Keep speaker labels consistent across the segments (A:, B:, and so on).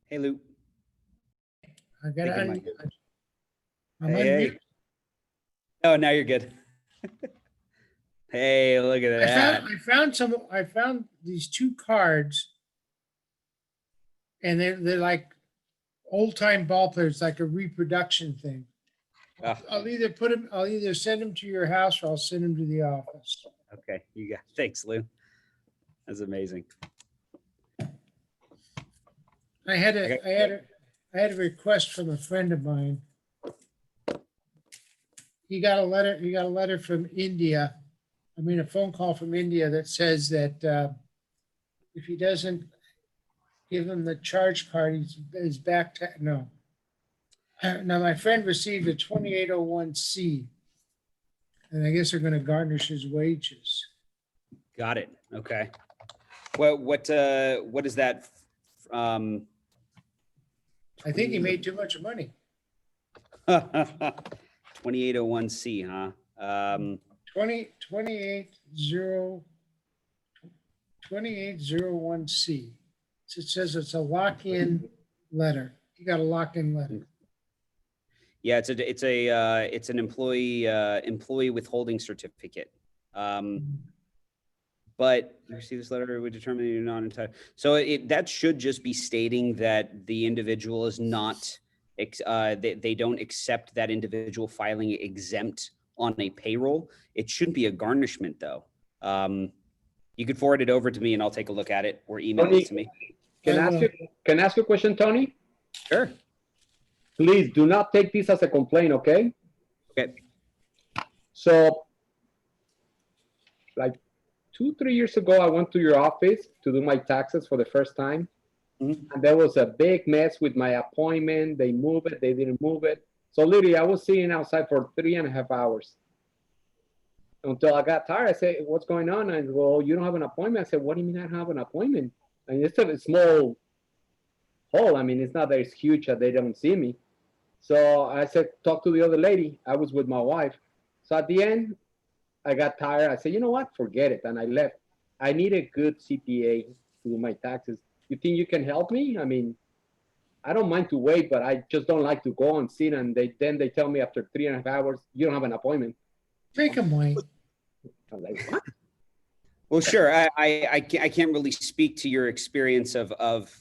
A: Hey, Lou.
B: I gotta,
A: Thinking might-
B: I'm
A: Hey, hey.
B: unmuted.
A: Oh, now you're good. Hey, look at that.
B: I found these two cards. And they're like old time ball players, like a reproduction thing.
A: Ah,
B: I'll either send them to your house or I'll send them to the office.
A: okay, you got. Thanks, Lou. That's amazing.
B: I had a request from a friend of mine. He got a letter from India. I mean, a phone call from India that says that if he doesn't give him the charge card, he's back to, no. Now, my friend received a 2801C, and I guess they're gonna garnish his wages.
A: Got it. Okay. What is that? Um,
B: I think he made too much money.
A: 2801C, huh?
B: 28001C. It says it's a lock-in letter. You got a lock-in letter.
A: Yeah, it's an employee withholding certificate. But you see this letter would determine you're not entitled. So that should just be stating that the individual is not, they don't accept that individual filing exempt on a payroll. It shouldn't be a garnishment though. You could forward it over to me and I'll take a look at it or email
C: Tony,
A: it to me.
C: Can I ask you a question, Tony?
A: Sure.
C: Please do not take this as a complaint, okay?
A: Okay.
C: So, like 2-3 years ago, I went to your office to do my taxes for the first time.
A: Mhm.
C: And there was a big mess with my appointment. They moved it, they didn't move it. So literally, I was sitting outside for 3.5 hours until I got tired. I said, what's going on? And well, you don't have an appointment. I said, what do you mean I don't have an appointment? I mean, it's a small hole. I mean, it's not that it's huge that they don't see me. So I said, talk to the other lady. I was with my wife. So at the end, I got tired. I said, you know what? Forget it. And I left. I need a good CPA to do my taxes. You think you can help me? I mean, I don't mind to wait, but I just don't like to go and sit and then they tell me after 3.5 hours, you don't have an appointment.
B: Make him wait.
C: I'm like, what?
A: Well, sure. I can't really speak to your experience of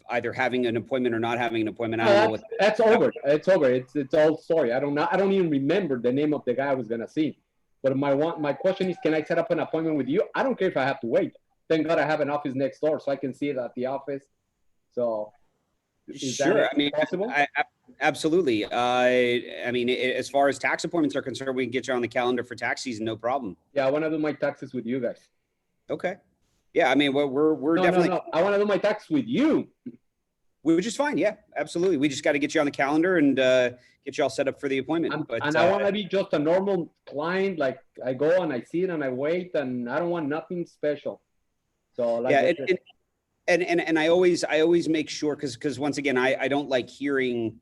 A: either having an appointment or not having an appointment. I don't know what.
C: That's over. It's over. It's all story. I don't even remember the name of the guy I was gonna see. But my question is, can I set up an appointment with you? I don't care if I have to wait. Thank God I have an office next door, so I can see it at the office. So,
A: Sure. I mean,
C: possible?
A: Absolutely. I mean, as far as tax appointments are concerned, we can get you on the calendar for tax season, no problem.
C: Yeah, I want to do my taxes with you guys.
A: Okay. Yeah, I mean, we're definitely.
C: No. I want to do my tax with you.
A: Which is fine. Yeah, absolutely. We just got to get you on the calendar and get you all set up for the appointment.
C: I want to be just a normal client. Like I go and I see it and I wait, and I don't want nothing special. So like
A: yeah, and I always make sure because once again, I don't like hearing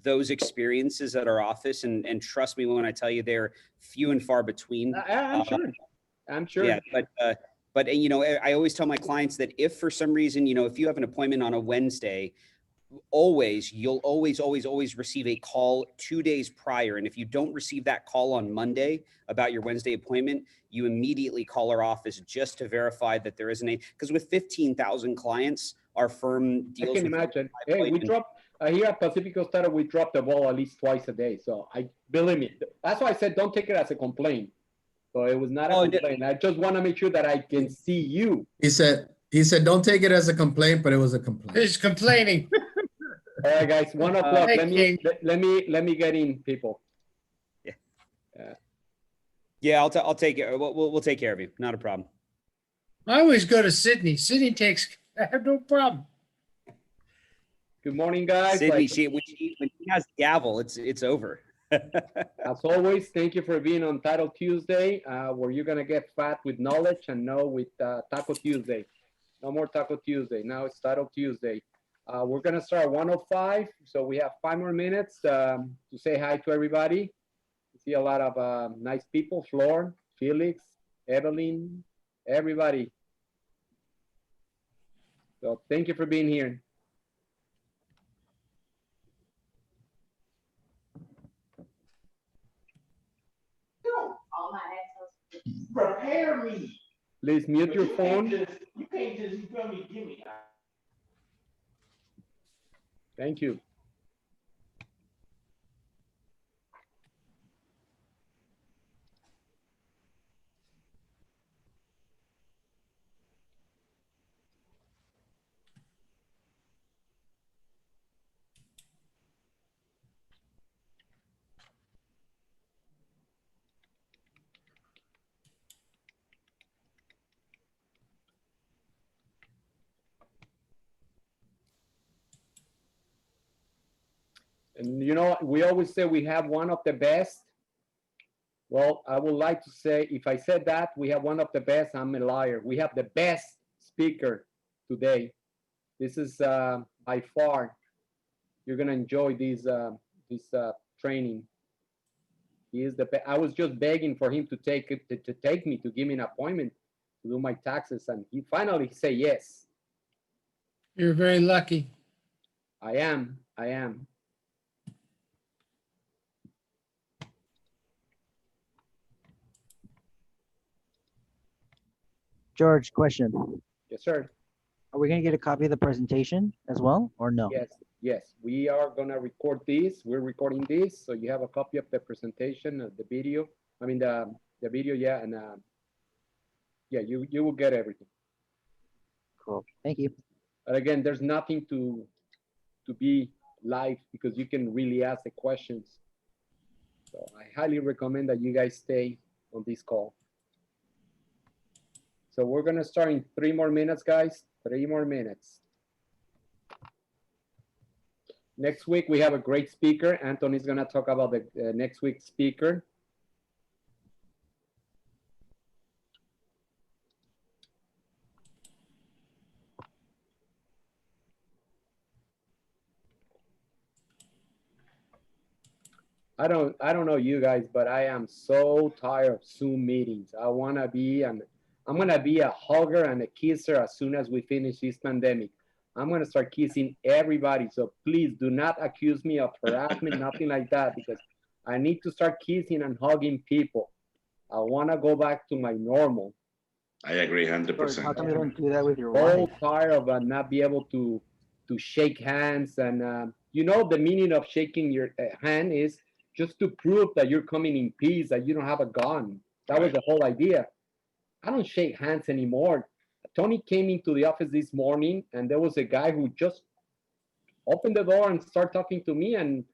A: those experiences at our office, and trust me when I tell you they're few and far between.
C: I'm sure.
A: Yeah, but you know, I always tell my clients that if for some reason, you know, if you have an appointment on a Wednesday, you'll always receive a call 2 days prior. And if you don't receive that call on Monday about your Wednesday appointment, you immediately call our office just to verify that there isn't a, because with 15,000 clients, our firm deals
C: I can
A: with.
C: imagine. Hey, we drop here at Pacifico Star, we drop the ball at least twice a day. So believe me, that's why I said don't take it as a complaint. So it was not a complaint. I just want to make sure that I can see you.
D: He said, don't take it as a complaint, but it was a complaint.
B: He's complaining.
C: All right, guys, 1 o'clock.
B: Hey,
C: let me get in, people.
A: Yeah, I'll take it. We'll take care of you. Not a problem.
B: I always go to Sydney. Sydney I have no problem.
C: Good morning, guys.
A: Sydney, when she has gavel, it's over.
C: As always, thank you for being on Title Tuesday, where you're gonna get fat with knowledge and know with Taco Tuesday. No more Taco Tuesday. Now it's Title Tuesday. We're gonna start at 1:05, so we have 5 more minutes to say hi to everybody. We see a lot of nice people: Flor, Felix, Evelyn, everybody. So thank you for being here.
E: prepare me.
C: Please mute your
E: You can't
C: phone.
E: just, you can't just, you feel me, give me.
C: Thank you. And you know, we always say we have one of the best. Well, I would like to say, if I said that we have one of the best, I'm a liar. We have the best speaker today. This is by far, you're gonna enjoy this training. He is the best. I was just begging for him to take it, to take me, to give me an appointment to do my taxes, and he finally said yes.
B: You're very lucky.
C: I am.
F: George, question.
C: Yes, sir.
F: Are we gonna get a copy of the presentation as well, or no?
C: Yes. We are gonna record this. We're recording this, so you have a copy of the presentation, the video. I mean the video, yeah, and yeah, you will get everything.
F: Cool. Thank you.
C: But again, there's nothing to be live because you can really ask the questions. So I highly recommend that you guys stay on this call. So we're gonna start in 3 more minutes, guys. 3 more minutes. Next week, we have a great speaker. Anthony's gonna talk about the next week's speaker. I don't know you guys, but I am so tired of Zoom meetings. I'm gonna be a hugger and a kisser as soon as we finish this pandemic. I'm gonna start kissing everybody. So please do not accuse me of harassment, nothing like that, because I need to start kissing and hugging people. I wanna go back to my normal.
G: I agree
F: George,
G: 100%.
F: how come you don't do that with your
C: So
F: wife?
C: tired of not be able to shake hands, and you know the meaning of shaking your hand is just to prove that you're coming in peace, that you don't have a gun. That was the whole idea. I don't shake hands anymore. Tony came into the office this morning, and there was a guy who just opened the door and started talking to me, and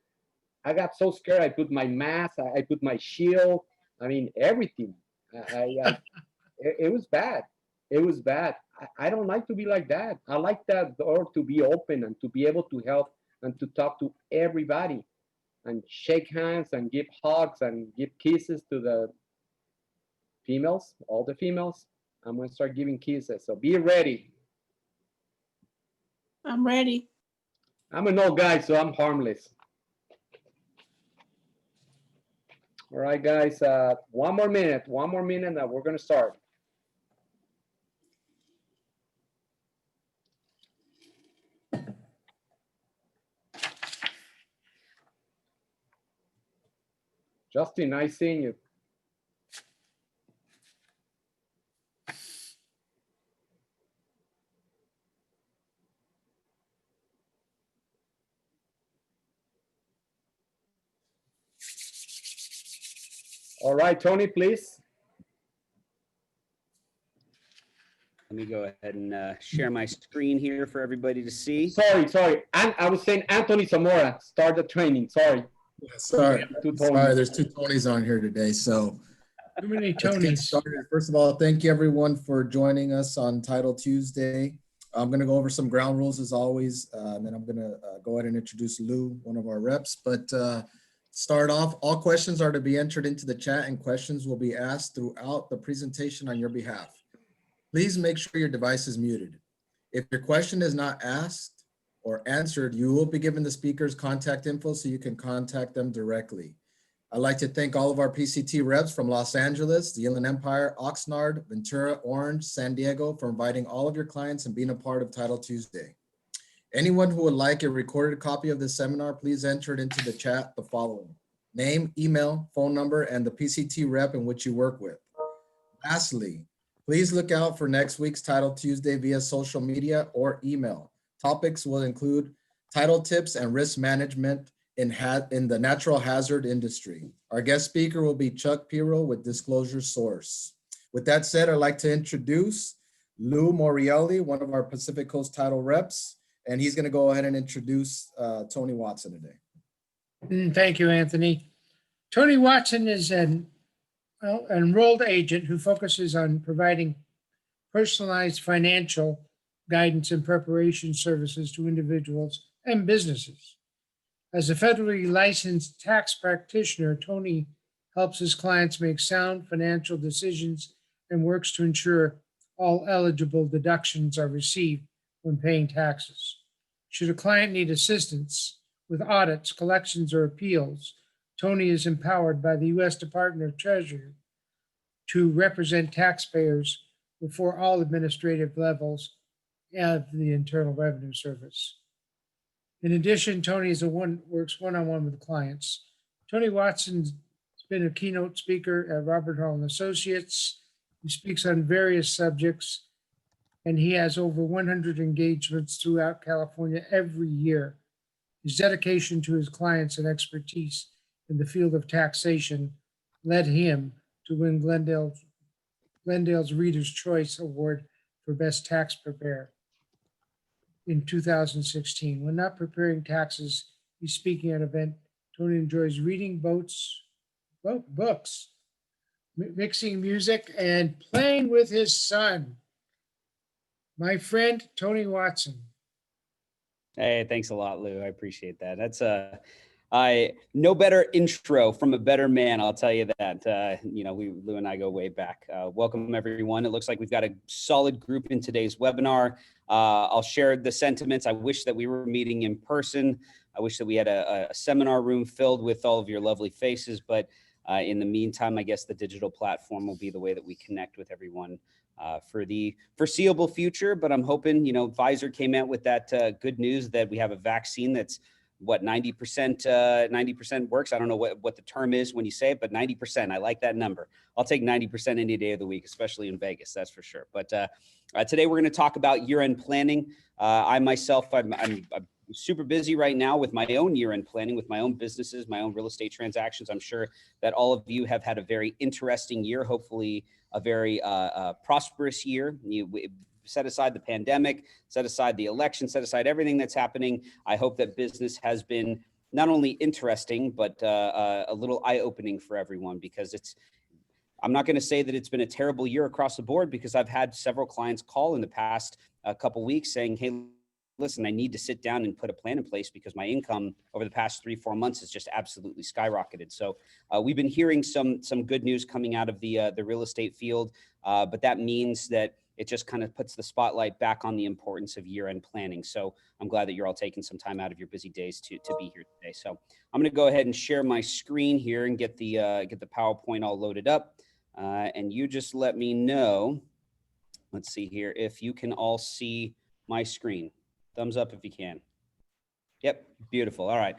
C: I got so scared. I put my mask, I put my shield, I mean everything. It was bad. It was bad. I don't like to be like that. I like that door to be open and to be able to help and to talk to everybody and shake hands and give hugs and give kisses to the females, all the females. I'm gonna start giving kisses, so be ready.
H: I'm ready.
C: I'm an old guy, so I'm harmless. All right, guys, one more minute, and we're gonna start. Justin, nice seeing you. All right, Tony, please.
A: Let me go ahead and share my screen here for everybody to see.
C: Sorry. I was saying Anthony Zamora, start the training. Sorry.
D: Yeah, sorry,
C: Two Tonys.
D: sorry, there's 2 Tonys on here today, so.
B: Too many
D: Let's get
B: Tonys.
D: started. First of all, thank you everyone for joining us on Title Tuesday. I'm gonna go over some ground rules as always, and then I'm gonna go ahead and introduce Lou, one of our reps. But start off, all questions are to be entered into the chat and questions will be asked throughout the presentation on your behalf. Please make sure your device is muted. If your question is not asked or answered, you will be given the speaker's contact info so you can contact them directly. I'd like to thank all of our PCT reps from Los Angeles, the Inland Empire, Oxnard, Ventura, Orange, San Diego for inviting all of your clients and being a part of Title Tuesday. Anyone who would like a recorded copy of this seminar, please enter it into the chat the following: name, email, phone number, and the PCT rep in which you work with. Lastly, please look out for next week's Title Tuesday via social media or email. Topics will include title tips and risk management in the natural hazard industry. Our guest speaker will be Chuck Piro with Disclosure Source. With that said, I'd like to introduce Lou Morielli, one of our Pacific Coast title reps, and he's going to go ahead and introduce Tony Watson today.
B: Thank you, Anthony. Tony Watson is an enrolled agent who focuses on providing personalized financial guidance and preparation services to individuals and businesses. As a federally licensed tax practitioner, Tony helps his clients make sound financial decisions and works to ensure all eligible deductions are received when paying taxes. Should a client need assistance with audits, collections, or appeals, Tony is empowered by the U.S. Department of Treasury to represent taxpayers before all administrative levels of the Internal Revenue Service. In addition, Tony works one-on-one with clients. Tony Watson's been a keynote speaker at Robert Hall & Associates. He speaks on various subjects, and he has over 100 engagements throughout California every year. His dedication to his clients and expertise in the field of taxation led him to win Glendale's Reader's Choice Award for Best Tax Preparer in 2016. When not preparing taxes, he's speaking at an event. Tony enjoys reading books, mixing music, and playing with his son. My friend, Tony Watson.
A: Hey, thanks a lot, Lou. I appreciate that. That's no better intro from a better man. I'll tell you that. Lou and I go way back. Welcome, everyone. It looks like we've got a solid group in today's webinar. I'll share the sentiments. I wish that we were meeting in person. I wish that we had a seminar room filled with all of your lovely faces. But in the meantime, I guess the digital platform will be the way that we connect with everyone for the foreseeable future. But I'm hoping, Pfizer came out with that good news that we have a vaccine that's 90% works. I don't know what the term is when you say it, but 90%. I like that number. I'll take 90% any day of the week, especially in Vegas. That's for sure. But today we're going to talk about year-end planning. I myself, I'm super busy right now with my own year-end planning, with my own businesses, my own real estate transactions. I'm sure that all of you have had a very interesting year, hopefully a very prosperous year. You set aside the pandemic, set aside the election, set aside everything that's happening. I hope that business has been not only interesting, but a little eye-opening for everyone, because I'm not going to say that it's been a terrible year across the board, because I've had several clients call in the past couple weeks saying, hey, listen, I need to sit down and put a plan in place because my income over the past 3-4 months has just absolutely skyrocketed. So we've been hearing some good news coming out of the real estate field, but that means that it just kind of puts the spotlight back on the importance of year-end planning. So I'm glad that you're all taking some time out of your busy days to be here today. So I'm going to go ahead and share my screen here and get the PowerPoint all loaded up. And you just let me know. Let's see here if you can all see my screen. Thumbs up if you can. Yep, beautiful. All right.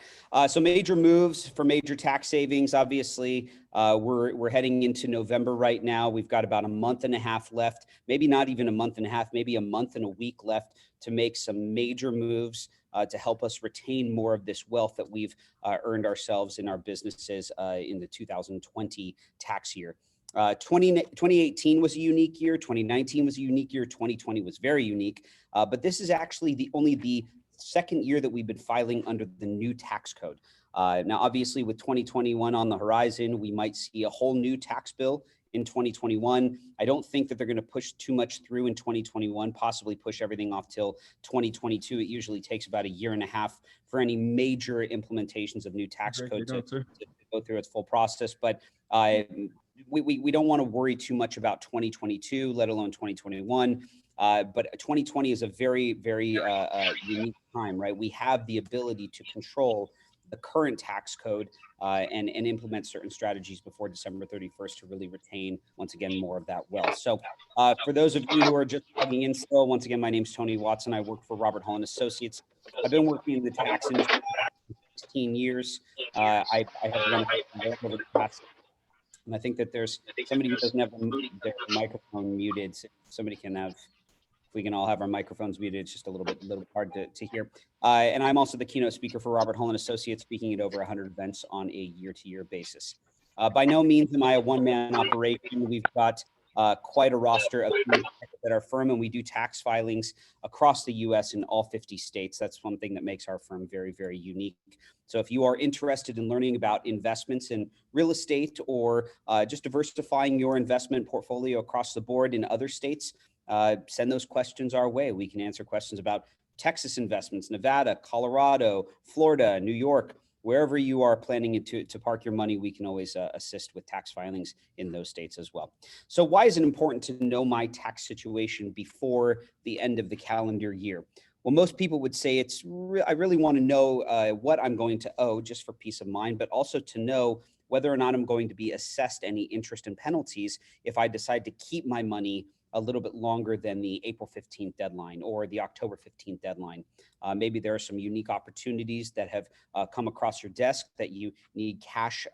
A: So major moves for major tax savings. Obviously, we're heading into November right now. We've got about a month and a half left, maybe not even a month and a half, maybe a month and a week left to make some major moves to help us retain more of this wealth that we've earned ourselves in our businesses in the 2020 tax year. 2018 was a unique year. 2019 was a unique year. 2020 was very unique. But this is actually only the second year that we've been filing under the new tax code. Now, obviously, with 2021 on the horizon, we might see a whole new tax bill in 2021. I don't think that they're going to push too much through in 2021, possibly push everything off till 2022. It usually takes about a year and a half for any major implementations of new tax code to go through its full process. But we don't want to worry too much about 2022, let alone 2021. But 2020 is a very, very unique time, right? We have the ability to control the current tax code and implement certain strategies before December 31st to really retain, once again, more of that wealth. So for those of you who are just plugging in still, once again, my name is Tony Watson. I work for Robert Hall & Associates. I've been working in the tax industry for 16 years. I have run over the past And I think that there's somebody who doesn't have their microphone muted. So somebody can have, if we can all have our microphones muted, it's just a little bit hard to hear. And I'm also the keynote speaker for Robert Holland Associates, speaking at over 100 events on a year-to-year basis. By no means am I a one-man operation. We've got quite a roster of at our firm, and we do tax filings across the U.S. in all 50 states. That's one thing that makes our firm very, very unique. So if you are interested in learning about investments in real estate or just diversifying your investment portfolio across the board in other states, send those questions our way. We can answer questions about Texas investments, Nevada, Colorado, Florida, New York. Wherever you are planning to park your money, we can always assist with tax filings in those states as well. So why is it important to know my tax situation before the end of the calendar year? Well, most people would say I really want to know what I'm going to owe just for peace of mind, but also to know whether or not I'm going to be assessed any interest and penalties if I decide to keep my money a little bit longer than the April 15th deadline or the October 15th deadline. Maybe there are some unique opportunities that have come across your desk that you need cash,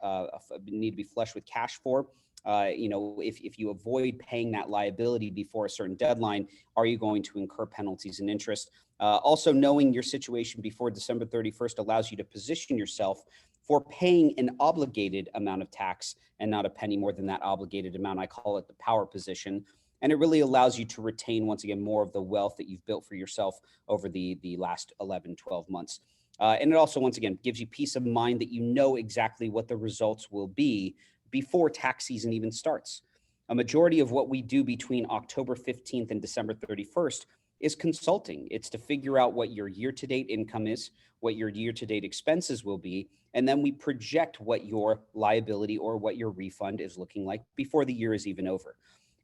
A: need to be flush with cash for. If you avoid paying that liability before a certain deadline, are you going to incur penalties and interest? Also, knowing your situation before December 31st allows you to position yourself for paying an obligated amount of tax and not a penny more than that obligated amount. I call it the power position. And it really allows you to retain, once again, more of the wealth that you've built for yourself over the last 11, 12 months. And it also, once again, gives you peace of mind that you know exactly what the results will be before tax season even starts. A majority of what we do between October 15th and December 31st is consulting. It's to figure out what your year-to-date income is, what your year-to-date expenses will be, and then we project what your liability or what your refund is looking like before the year is even over.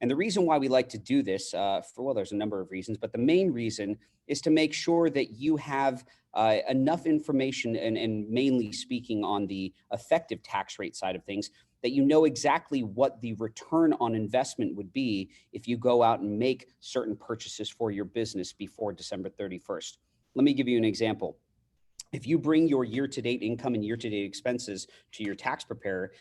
A: And the reason why we like to do this, there's a number of reasons, but the main reason is to make sure that you have enough information and mainly speaking on the effective tax rate side of things, that you know exactly what the return on investment would be if you go out and make certain purchases for your business before December 31st. Let me give you an example. If you bring your year-to-date income and year-to-date expenses to your tax preparer,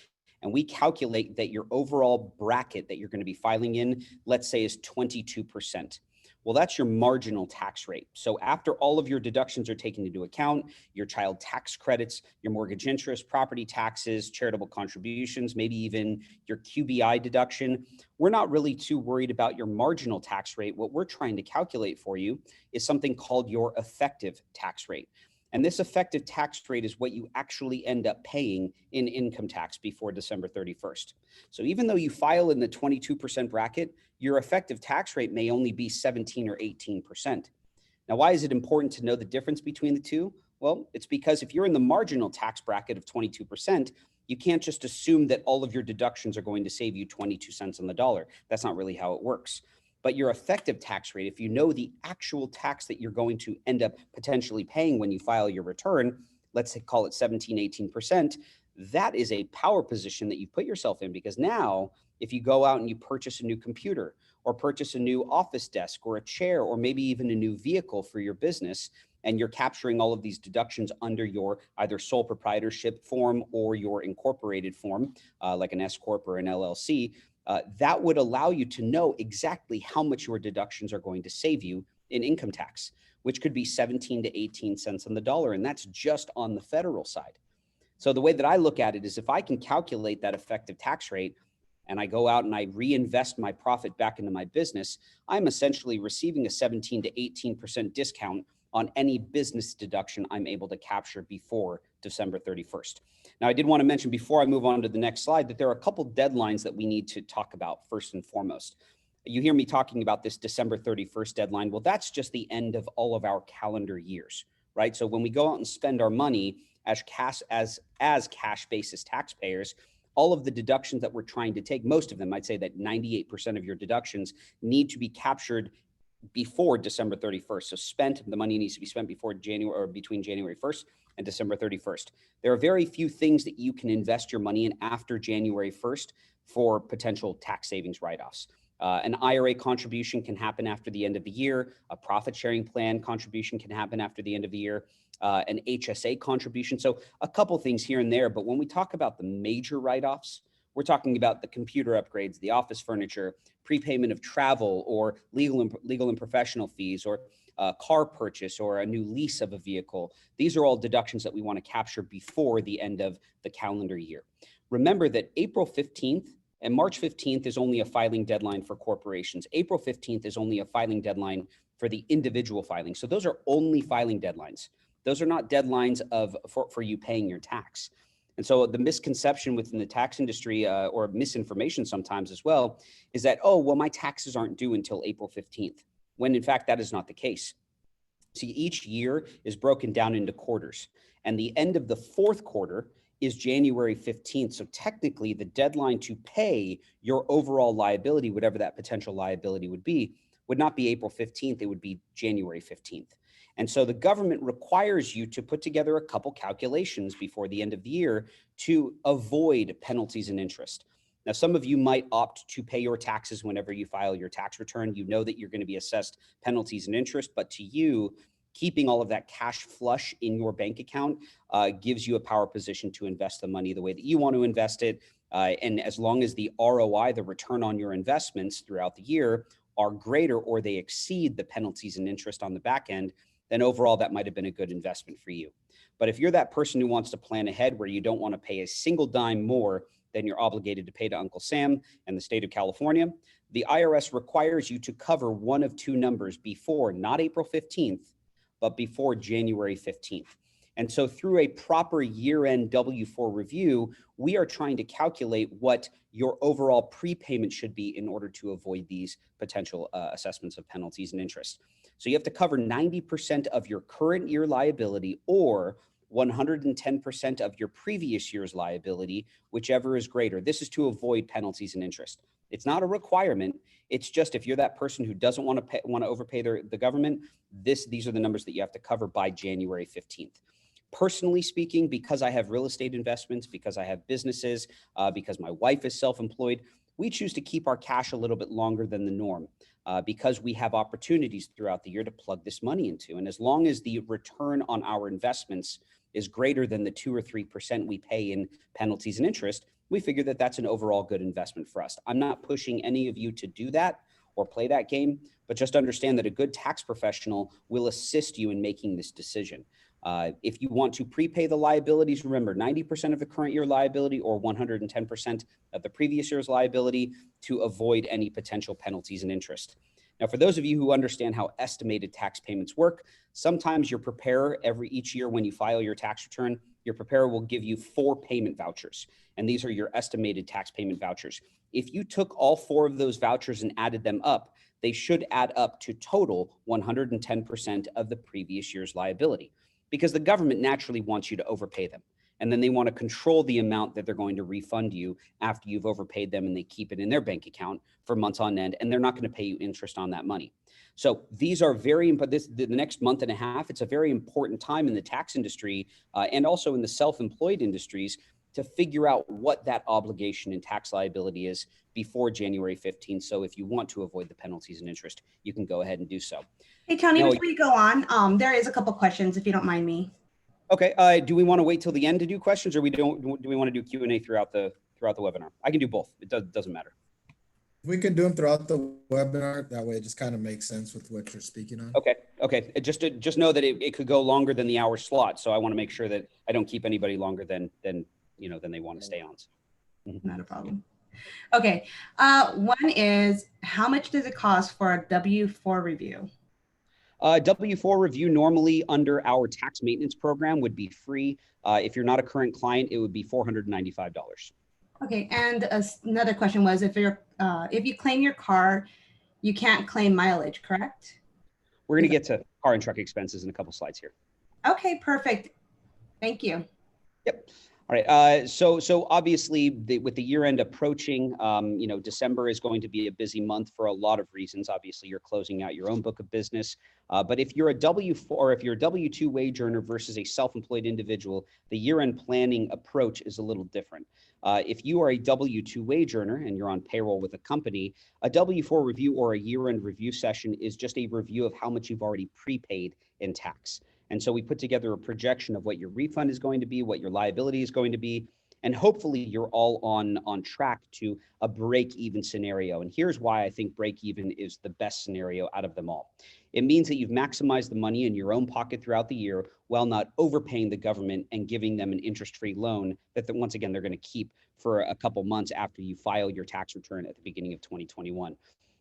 A: and we calculate that your overall bracket that you're going to be filing in, let's say, is 22%. Well, that's your marginal tax rate. So after all of your deductions are taken into account, your child tax credits, your mortgage interest, property taxes, charitable contributions, maybe even your QBI deduction, we're not really too worried about your marginal tax rate. What we're trying to calculate for you is something called your effective tax rate. And this effective tax rate is what you actually end up paying in income tax before December 31st. So even though you file in the 22% bracket, your effective tax rate may only be 17 or 18%. Now, why is it important to know the difference between the two? Well, it's because if you're in the marginal tax bracket of 22%, you can't just assume that all of your deductions are going to save you 22 cents on the dollar. That's not really how it works. But your effective tax rate, if you know the actual tax that you're going to end up potentially paying when you file your return, let's say call it 17, 18%, that is a power position that you put yourself in, because now if you go out and you purchase a new computer or purchase a new office desk or a chair or maybe even a new vehicle for your business, and you're capturing all of these deductions under your either sole proprietorship form or your incorporated form, like an S Corp or an LLC, that would allow you to know exactly how much your deductions are going to save you in income tax, which could be 17 to 18 cents on the dollar. And that's just on the federal side. So the way that I look at it is if I can calculate that effective tax rate and I go out and I reinvest my profit back into my business, I'm essentially receiving a 17 to 18% discount on any business deduction I'm able to capture before December 31st. Now, I did want to mention before I move on to the next slide that there are a couple deadlines that we need to talk about first and foremost. You hear me talking about this December 31st deadline. Well, that's just the end of all of our calendar years, right? So when we go out and spend our money as cash basis taxpayers, all of the deductions that we're trying to take, most of them, I'd say that 98% of your deductions need to be captured before December 31st. So the money needs to be spent before January or between January 1st and December 31st. There are very few things that you can invest your money in after January 1st for potential tax savings write-offs. An IRA contribution can happen after the end of the year. A profit sharing plan contribution can happen after the end of the year. An HSA contribution. So a couple things here and there. But when we talk about the major write-offs, We're talking about the computer upgrades, the office furniture, prepayment of travel or legal and professional fees, or car purchase or a new lease of a vehicle. These are all deductions that we want to capture before the end of the calendar year. Remember that April 15th and March 15th is only a filing deadline for corporations. April 15th is only a filing deadline for the individual filing. So those are only filing deadlines. Those are not deadlines for you paying your tax. And so the misconception within the tax industry, or misinformation sometimes as well, is that, oh, well, my taxes aren't due until April 15th, when in fact that is not the case. See, each year is broken down into quarters, and the end of the fourth quarter is January 15th. So technically the deadline to pay your overall liability, whatever that potential liability would not be April 15th, it would be January 15th. And so the government requires you to put together a couple calculations before the end of the year to avoid penalties and interest. Now, some of you might opt to pay your taxes whenever you file your tax return. You know that you're going to be assessed penalties and interest, but to you, keeping all of that cash flush in your bank account gives you a power position to invest the money the way that you want to invest it. And as long as the ROI, the return on your investments throughout the year, are greater or they exceed the penalties and interest on the back end, then overall that might have been a good investment for you. But if you're that person who wants to plan ahead where you don't want to pay a single dime more than you're obligated to pay to Uncle Sam and the state of California, the IRS requires you to cover one of two numbers before, not April 15th, but before January 15th. And so through a proper year-end W-4 review, we are trying to calculate what your overall prepayment should be in order to avoid these potential assessments of penalties and interest. So you have to cover 90% of your current year liability or 110% of your previous year's liability, whichever is greater. This is to avoid penalties and interest. It's not a requirement. It's just if you're that person who doesn't want to overpay the government, these are the numbers that you have to cover by January 15th. Personally speaking, because I have real estate investments, because I have businesses, because my wife is self-employed, we choose to keep our cash a little bit longer than the norm because we have opportunities throughout the year to plug this money into. And as long as the return on our investments is greater than the 2 or 3% we pay in penalties and interest, we figure that that's an overall good investment for us. I'm not pushing any of you to do that or play that game, but just understand that a good tax professional will assist you in making this decision. If you want to prepay the liabilities, remember 90% of the current year liability or 110% of the previous year's liability to avoid any potential penalties and interest. Now, for those of you who understand how estimated tax payments work, sometimes your preparer each year when you file your tax return, your preparer will give you 4 payment vouchers. And these are your estimated tax payment vouchers. If you took all 4 of those vouchers and added them up, they should add up to total 110% of the previous year's liability, because the government naturally wants you to overpay them. And then they want to control the amount that they're going to refund you after you've overpaid them, and they keep it in their bank account for months on end, and they're not going to pay you interest on that money. So these are very important. The next month and a half, it's a very important time in the tax industry and also in the self-employed industries to figure out what that obligation and tax liability is before January 15th. So if you want to avoid the penalties and interest, you can go ahead and do so.
G: Hey, Tony,
A: Now,
G: before you go on, there is a couple questions, if you don't mind me.
A: Okay. Do we want to wait till the end to do questions, or do we want to do Q&A throughout the webinar? I can do both. It doesn't matter.
D: We can do them throughout the webinar. That way it just kind of makes sense with what you're speaking on.
A: Okay. Just know that it could go longer than the hour slot. So I want to make sure that I don't keep anybody longer than they want to stay on.
G: Not a problem. Okay. One is, how much does it cost for a W-4 review?
A: W-4 review normally under our tax maintenance program would be free. If you're not a current client, it would be $495.
G: Okay, and another question was, if you claim your car, you can't claim mileage, correct?
A: We're going to get to car and truck expenses in a couple slides here.
G: Okay, perfect. Thank you.
A: Yep. All right. So obviously, with the year end approaching, December is going to be a busy month for a lot of reasons. Obviously, you're closing out your own book of business. But if you're a W-4 or if you're a W-2 wage earner versus a self-employed individual, the year end planning approach is a little different. If you are a W-2 wage earner and you're on payroll with a company, a W-4 review or a year end review session is just a review of how much you've already prepaid in tax. And so we put together a projection of what your refund is going to be, what your liability is going to be, And hopefully you're all on track to a break-even scenario. And here's why I think break-even is the best scenario out of them all. It means that you've maximized the money in your own pocket throughout the year while not overpaying the government and giving them an interest-free loan that once again, they're going to keep for a couple months after you file your tax return at the beginning of 2021.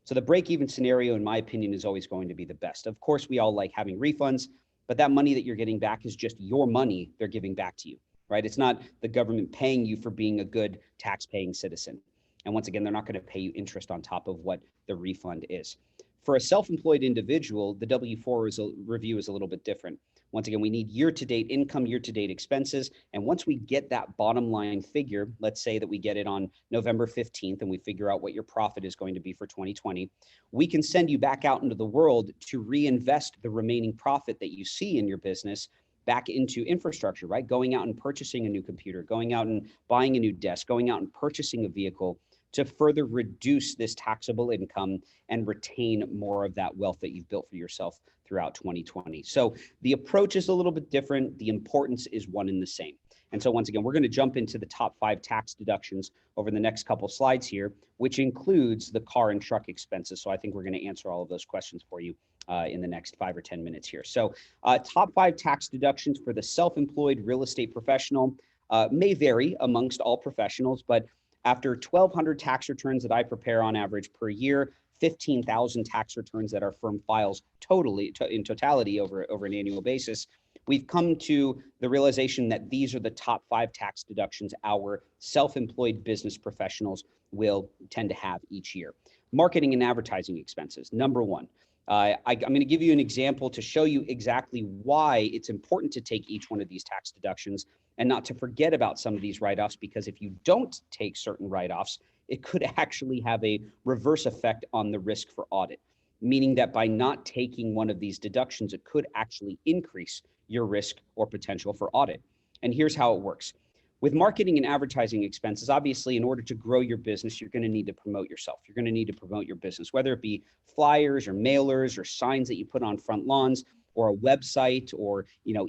A: So the break-even scenario, in my opinion, is always going to be the best. Of course, we all like having refunds, but that money that you're getting back is just your money they're giving back to you, right? It's not the government paying you for being a good tax-paying citizen. And once again, they're not going to pay you interest on top of what the refund is. For a self-employed individual, the W-4 review is a little bit different. Once again, we need year-to-date income, year-to-date expenses. And once we get that bottom line figure, let's say that we get it on November 15th and we figure out what your profit is going to be for 2020, we can send you back out into the world to reinvest the remaining profit that you see in your business back into infrastructure, right? Going out and purchasing a new computer, going out and buying a new desk, going out and purchasing a vehicle to further reduce this taxable income and retain more of that wealth that you've built for yourself throughout 2020. So the approach is a little bit different. The importance is one and the same. And so once again, we're going to jump into the top 5 tax deductions over the next couple slides here, which includes the car and truck expenses. So I think we're going to answer all of those questions for you in the next 5 or 10 minutes here. So top 5 tax deductions for the self-employed real estate professional may vary amongst all professionals, but after 1,200 tax returns that I prepare on average per year, 15,000 tax returns that our firm files in totality over an annual basis, we've come to the realization that these are the top 5 tax deductions our self-employed business professionals will tend to have each year. Marketing and advertising expenses, number 1. I'm going to give you an example to show you exactly why it's important to take each one of these tax deductions and not to forget about some of these write-offs, because if you don't take certain write-offs, it could actually have a reverse effect on the risk for audit, meaning that by not taking one of these deductions, it could actually increase your risk or potential for audit. And here's how it works. With marketing and advertising expenses, obviously, in order to grow your business, you're going to need to promote yourself. You're going to need to promote your business, whether it be flyers or mailers or signs that you put on front lawns or a website or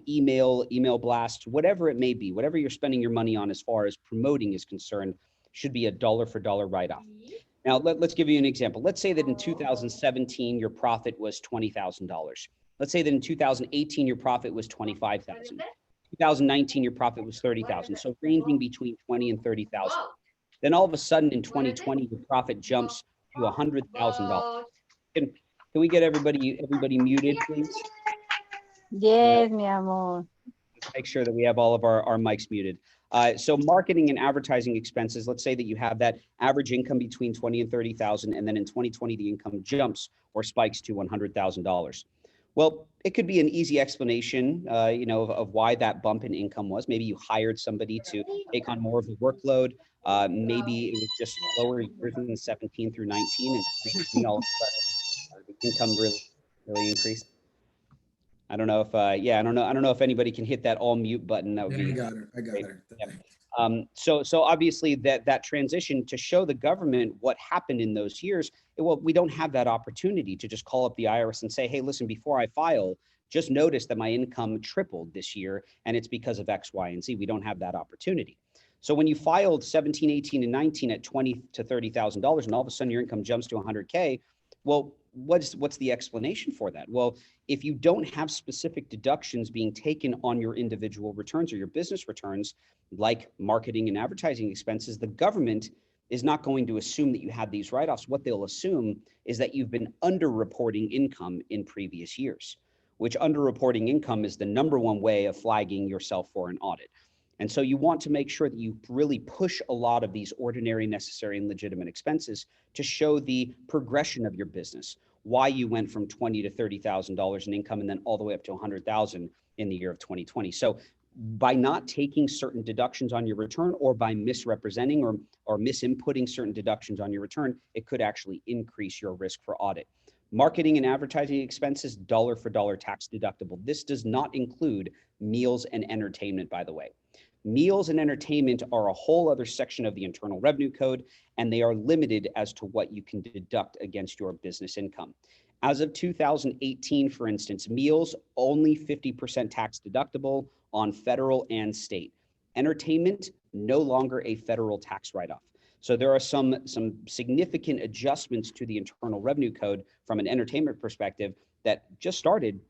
A: email blasts, whatever it may be, whatever you're spending your money on as far as promoting is concerned, should be a dollar for dollar write-off. Now, let's give you an example. Let's say that in 2017, your profit was $20,000. Let's say that in 2018, your profit was $25,000. 2019, your profit was $30,000. So ranging between $20,000 and $30,000. Then all of a sudden in 2020, your profit jumps to $100,000. Can we get everybody muted, please?
H: Yes, mi amor.
A: Let's make sure that we have all of our mics muted. So marketing and advertising expenses, let's say that you have that average income between $20,000 and $30,000, and then in 2020, the income jumps or spikes to $100,000. Well, it could be an easy explanation, of why that bump in income was. Maybe you hired somebody to take on more of the workload. Maybe it was just slower years in 17 through 19, and all of a sudden, the income really increased. I don't know if, I don't know if anybody can hit that all mute button. That would be.
D: I got her.
A: Yeah. So obviously that transition to show the government what happened in those years, well, we don't have that opportunity to just call up the IRS and say, hey, listen, before I file, just notice that my income tripled this year and it's because of X, Y, and Z. We don't have that opportunity. So when you filed 17, 18, and 19 at $20,000 to $30,000 and all of a sudden your income jumps to 100K, well, what's the explanation for that? Well, if you don't have specific deductions being taken on your individual returns or your business returns, like marketing and advertising expenses, the government is not going to assume that you had these write-offs. What they'll assume is that you've been underreporting income in previous years, which underreporting income is the number one way of flagging yourself for an audit. And so you want to make sure that you really push a lot of these ordinary, necessary, and legitimate expenses to show the progression of your business, why you went from $20,000 to $30,000 in income and then all the way up to $100,000 in the year of 2020. So by not taking certain deductions on your return or by misrepresenting or misinputting certain deductions on your return, it could actually increase your risk for audit. Marketing and advertising expenses, dollar for dollar tax deductible. This does not include meals and entertainment, by the way. Meals and entertainment are a whole other section of the Internal Revenue Code, and they are limited as to what you can deduct against your business income. As of 2018, for instance, meals only 50% tax deductible on federal and state. Entertainment, no longer a federal tax write-off. So there are some significant adjustments to the Internal Revenue Code from an entertainment perspective that just started,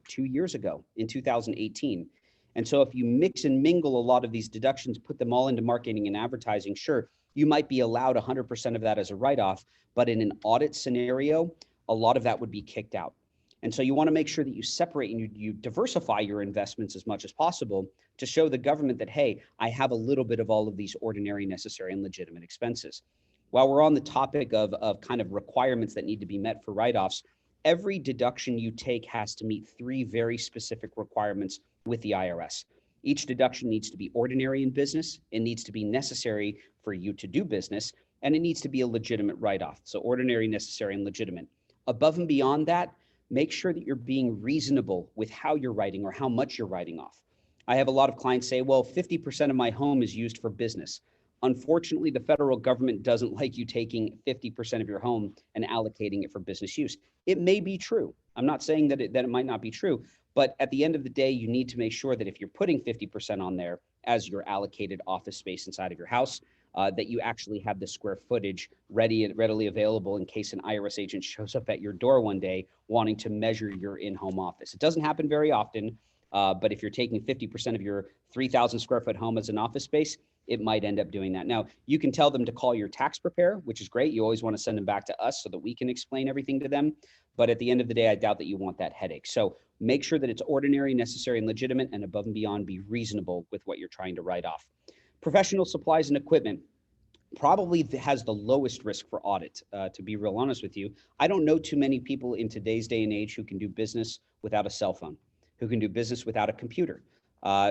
A: 2 years ago in 2018. And so if you mix and mingle a lot of these deductions, put them all into marketing and advertising, sure, you might be allowed 100% of that as a write-off, but in an audit scenario, a lot of that would be kicked out. And so you want to make sure that you separate and you diversify your investments as much as possible to show the government that, hey, I have a little bit of all of these ordinary, necessary, and legitimate expenses. While we're on the topic of kind of requirements that need to be met for write-offs, every deduction you take has to meet 3 very specific requirements with the IRS. Each deduction needs to be ordinary in business, it needs to be necessary for you to do business, and it needs to be a legitimate write-off. So ordinary, necessary, and legitimate. Above and beyond that, make sure that you're being reasonable with how you're writing or how much you're writing off. I have a lot of clients say, well, 50% of my home is used for business. Unfortunately, the federal government doesn't like you taking 50% of your home and allocating it for business use. It may be true. I'm not saying that it might not be true, but at the end of the day, you need to make sure that if you're putting 50% on there as your allocated office space inside of your house, that you actually have the square footage readily available in case an IRS agent shows up at your door one day wanting to measure your in-home office. It doesn't happen very often, but if you're taking 50% of your 3,000 square foot home as an office space, it might end up doing that. Now, you can tell them to call your tax preparer, which is great. You always want to send them back to us so that we can explain everything to them. But at the end of the day, I doubt that you want that headache. So make sure that it's ordinary, necessary, and legitimate, and above and beyond, be reasonable with what you're trying to write off. Professional supplies and equipment probably has the lowest risk for audit, to be real honest with you. I don't know too many people in today's day and age who can do business without a cell phone, who can do business without a computer,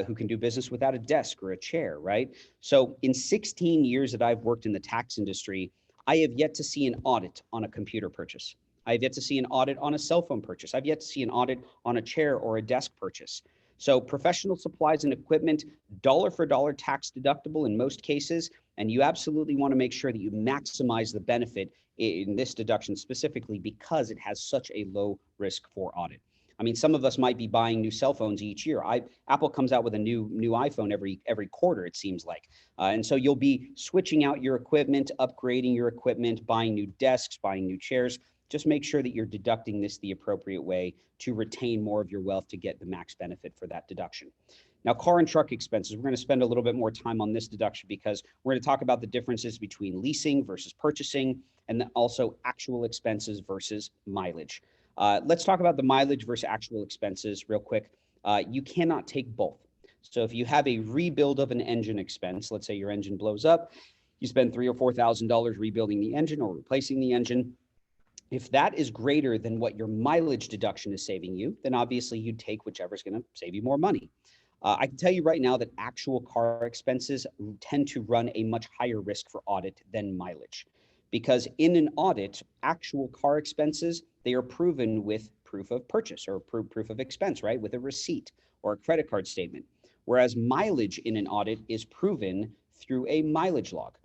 A: who can do business without a desk or a chair, right? So in 16 years that I've worked in the tax industry, I have yet to see an audit on a computer purchase. I have yet to see an audit on a cell phone purchase. I've yet to see an audit on a chair or a desk purchase. So professional supplies and equipment, dollar for dollar tax deductible in most cases, and you absolutely want to make sure that you maximize the benefit in this deduction specifically because it has such a low risk for audit. I mean, some of us might be buying new cell phones each year. Apple comes out with a new iPhone every quarter, it seems like. And so you'll be switching out your equipment, upgrading your equipment, buying new desks, buying new chairs. Just make sure that you're deducting this the appropriate way to retain more of your wealth to get the max benefit for that deduction. Now, car and truck expenses, we're going to spend a little bit more time on this deduction because we're going to talk about the differences between leasing versus purchasing and then also actual expenses versus mileage. Let's talk about the mileage versus actual expenses real quick. You cannot take both. So if you have a rebuild of an engine expense, let's say your engine blows up, you spend $3,000 or $4,000 rebuilding the engine or replacing the engine. If that is greater than what your mileage deduction is saving you, then obviously you'd take whichever is going to save you more money. I can tell you right now that actual car expenses tend to run a much higher risk for audit than mileage, because in an audit, actual car expenses, they are proven with proof of purchase or proof of expense, right? With a receipt or a credit card statement. Whereas mileage in an audit is proven through a mileage log.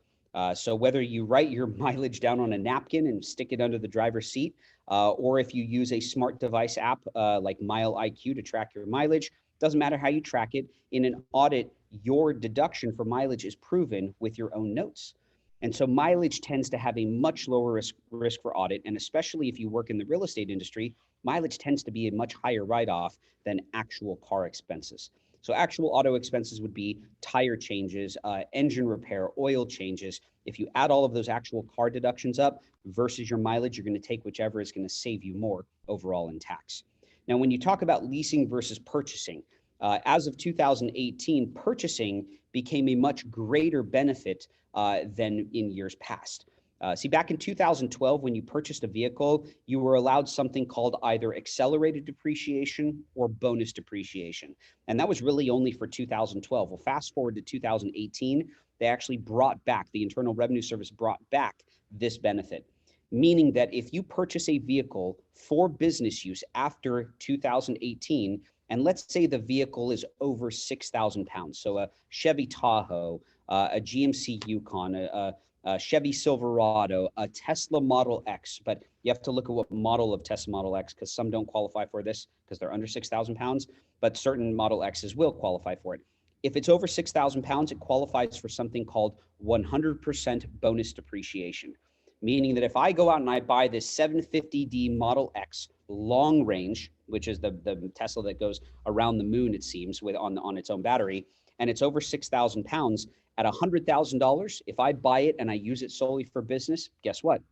A: So whether you write your mileage down on a napkin and stick it under the driver's seat, or if you use a smart device app like Mile IQ to track your mileage, doesn't matter how you track it. In an audit, your deduction for mileage is proven with your own notes. And so mileage tends to have a much lower risk for audit. And especially if you work in the real estate industry, mileage tends to be a much higher write-off than actual car expenses. So actual auto expenses would be tire changes, engine repair, oil changes. If you add all of those actual car deductions up versus your mileage, you're going to take whichever is going to save you more overall in tax. Now, when you talk about leasing versus purchasing, as of 2018, purchasing became a much greater benefit than in years past. See, back in 2012, when you purchased a vehicle, you were allowed something called either accelerated depreciation or bonus depreciation. And that was really only for 2012. Well, fast forward to 2018, they actually brought back, the Internal Revenue Service brought back this benefit, meaning that if you purchase a vehicle for business use after 2018, and let's say the vehicle is over 6,000 pounds, so a Chevy Tahoe, a GMC Yukon, a Chevy Silverado, a Tesla Model X, but you have to look at what model of Tesla Model X, because some don't qualify for this because they're under 6,000 pounds, but certain Model X's will qualify for it. If it's over 6,000 pounds, it qualifies for something called 100% bonus depreciation, meaning that if I go out and I buy this 750D Model X long range, which is the Tesla that goes around the moon, it seems, with on its own battery, and it's over 6,000 pounds at $100,000, if I buy it and I use it solely for business, guess what?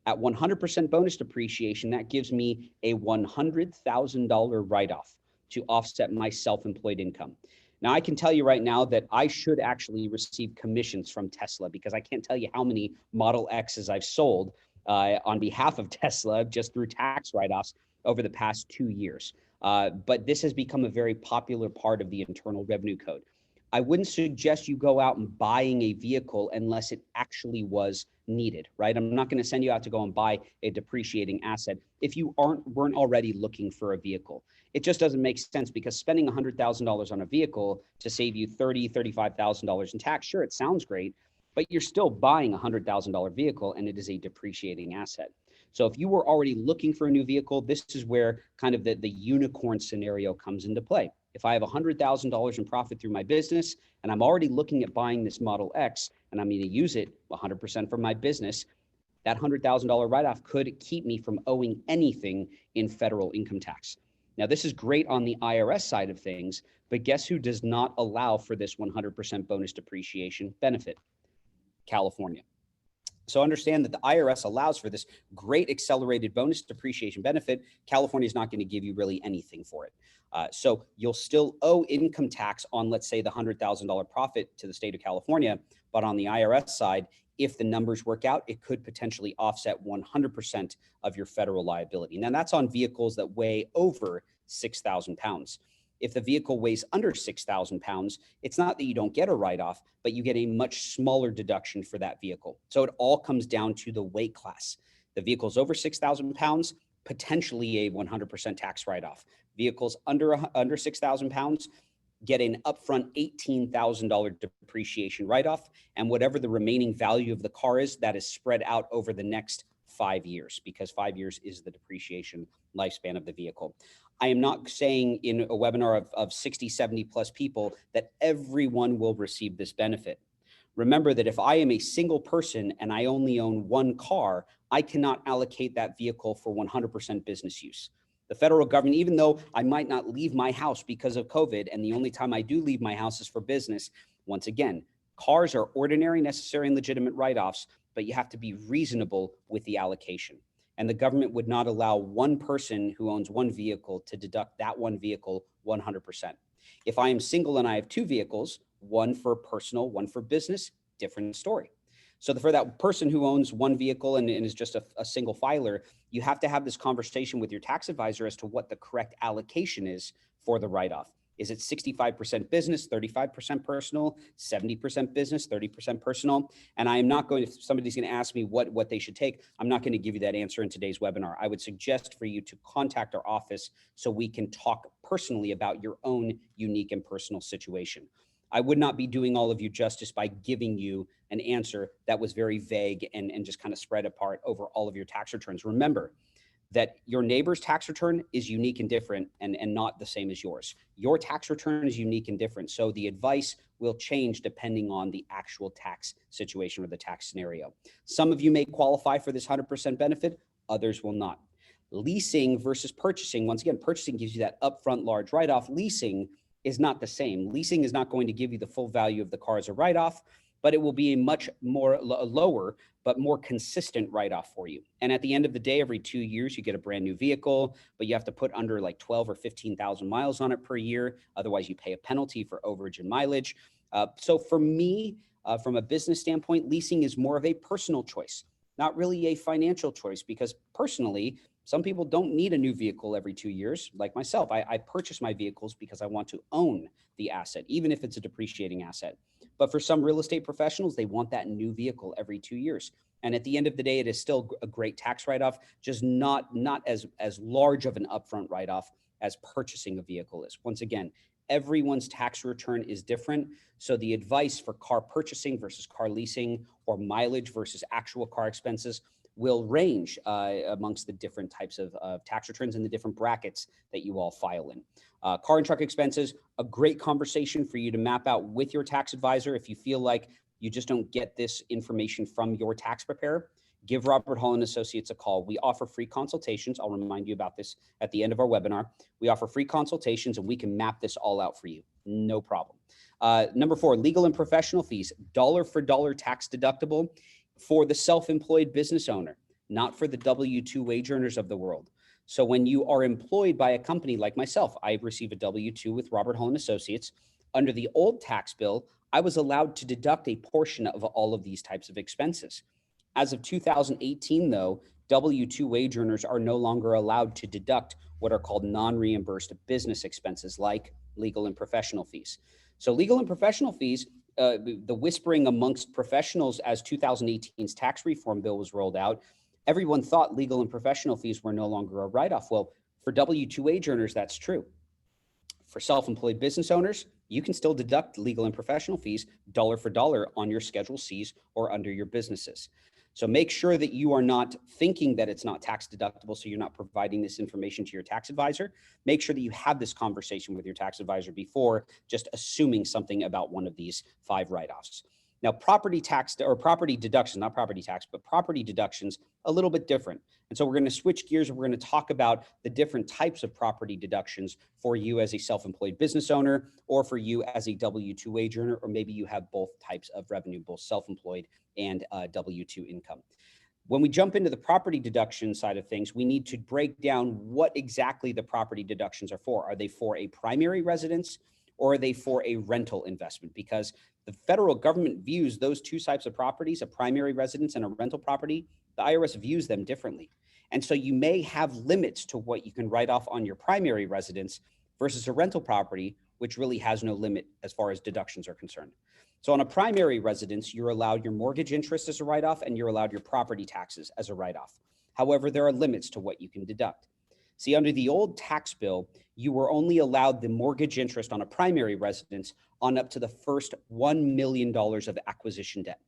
A: At 100% bonus depreciation, that gives me a $100,000 write-off to offset my self-employed income. Now, I can tell you right now that I should actually receive commissions from Tesla, because I can't tell you how many Model X's I've sold on behalf of Tesla just through tax write-offs over the past 2 years. But this has become a very popular part of the Internal Revenue Code. I wouldn't suggest you go out and buying a vehicle unless it actually was needed, right? I'm not going to send you out to go and buy a depreciating asset if you weren't already looking for a vehicle. It just doesn't make sense, because spending $100,000 on a vehicle to save you $35,000 in tax, sure, it sounds great, but you're still buying a $100,000 vehicle and it is a depreciating asset. So if you were already looking for a new vehicle, this is where kind of the unicorn scenario comes into play. If I have $100,000 in profit through my business and I'm already looking at buying this Model X and I'm going to use it 100% for my business, that $100,000 write-off could keep me from owing anything in federal income tax. Now, this is great on the IRS side of things, but guess who does not allow for this 100% bonus depreciation benefit? California. So understand that the IRS allows for this great accelerated bonus depreciation benefit. California is not going to give you really anything for it. So you'll still owe income tax on, let's say, the $100,000 profit to the state of California. But on the IRS side, if the numbers work out, it could potentially offset 100% of your federal liability. Now, that's on vehicles that weigh over 6,000 pounds. If the vehicle weighs under 6,000 pounds, it's not that you don't get a write-off, but you get a much smaller deduction for that vehicle. So it all comes down to the weight class. The vehicle's over 6,000 pounds, potentially a 100% tax write-off. Vehicles under 6,000 pounds get an upfront $18,000 depreciation write-off, and whatever the remaining value of the car is, that is spread out over the next 5 years, because 5 years is the depreciation lifespan of the vehicle. I am not saying in a webinar of 60, 70 plus people that everyone will receive this benefit. Remember that if I am a single person and I only own one car, I cannot allocate that vehicle for 100% business use. The federal government, even though I might not leave my house because of COVID, and the only time I do leave my house is for business, once again, cars are ordinary, necessary, and legitimate write-offs, but you have to be reasonable with the allocation. And the government would not allow one person who owns one vehicle to deduct that one vehicle 100%. If I am single and I have two vehicles, one for personal, one for business, different story. So for that person who owns one vehicle and is just a single filer, you have to have this conversation with your tax advisor as to what the correct allocation is for the write-off. Is it 65% business, 35% personal, 70% business, 30% personal? And I am not going to, if somebody's going to ask me what they should take, I'm not going to give you that answer in today's webinar. I would suggest for you to contact our office so we can talk personally about your own unique and personal situation. I would not be doing all of you justice by giving you an answer that was very vague and just kind of spread apart over all of your tax returns. Remember that your neighbor's tax return is unique and different and not the same as yours. Your tax return is unique and different. So the advice will change depending on the actual tax situation or the tax scenario. Some of you may qualify for this 100% benefit, others will not. Leasing versus purchasing. Once again, purchasing gives you that upfront large write-off. Leasing is not the same. Leasing is not going to give you the full value of the car as a write-off, but it will be a much more lower, but more consistent write-off for you. And at the end of the day, every 2 years, you get a brand new vehicle, but you have to put under like 12 or 15,000 miles on it per year. Otherwise, you pay a penalty for overage and mileage. So for me, from a business standpoint, leasing is more of a personal choice, not really a financial choice, because personally, some people don't need a new vehicle every 2 years. Like myself, I purchase my vehicles because I want to own the asset, even if it's a depreciating asset. But for some real estate professionals, they want that new vehicle every 2 years. And at the end of the day, it is still a great tax write-off, just not as large of an upfront write-off as purchasing a vehicle is. Once again, everyone's tax return is different. So the advice for car purchasing versus car leasing, or mileage versus actual car expenses, will range amongst the different types of tax returns and the different brackets that you all file in. Car and truck expenses, a great conversation for you to map out with your tax advisor. If you feel like you just don't get this information from your tax preparer, give Robert Hall and Associates a call. We offer free consultations. I'll remind you about this at the end of our webinar. We offer free consultations and we can map this all out for you. No problem. Number 4, legal and professional fees, dollar for dollar tax deductible for the self-employed business owner, not for the W-2 wage earners of the world. So when you are employed by a company like myself, I receive a W-2 with Robert Hall and Associates. Under the old tax bill, I was allowed to deduct a portion of all of these types of expenses. As of 2018, though, W-2 wage earners are no longer allowed to deduct what are called non-reimbursed business expenses like legal and professional fees. So legal and professional fees, the whispering amongst professionals as 2018's tax reform bill was rolled out, everyone thought legal and professional fees were no longer a write-off. Well, for W-2 wage earners, that's true. For self-employed business owners, you can still deduct legal and professional fees dollar for dollar on your Schedule Cs or under your businesses. So make sure that you are not thinking that it's not tax deductible, so you're not providing this information to your tax advisor. Make sure that you have this conversation with your tax advisor before just assuming something about one of these 5 write-offs. Now, property tax or property deductions, not property tax, but property deductions, a little bit different. And so we're going to switch gears and we're going to talk about the different types of property deductions for you as a self-employed business owner or for you as a W-2 wage earner, or maybe you have both types of revenue, both self-employed and W-2 income. When we jump into the property deduction side of things, we need to break down what exactly the property deductions are for. Are they for a primary residence or are they for a rental investment? Because the federal government views those two types of properties, a primary residence and a rental property, the IRS views them differently. And so you may have limits to what you can write off on your primary residence versus a rental property, which really has no limit as far as deductions are concerned. So on a primary residence, you're allowed your mortgage interest as a write-off and you're allowed your property taxes as a write-off. However, there are limits to what you can deduct. See, under the old tax bill, you were only allowed the mortgage interest on a primary residence on up to the first $1 million of acquisition debt.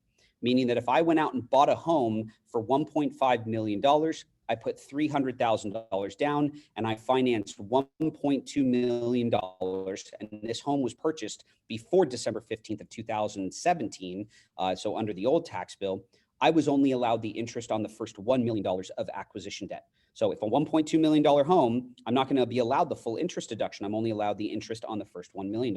A: Meaning that if I went out and bought a home for $1.5 million, I put $300,000 down and I financed $1.2 million. And this home was purchased before December 15th of 2017. So under the old tax bill, I was only allowed the interest on the first $1 million of acquisition debt. So if a $1.2 million home, I'm not going to be allowed the full interest deduction. I'm only allowed the interest on the first $1 million.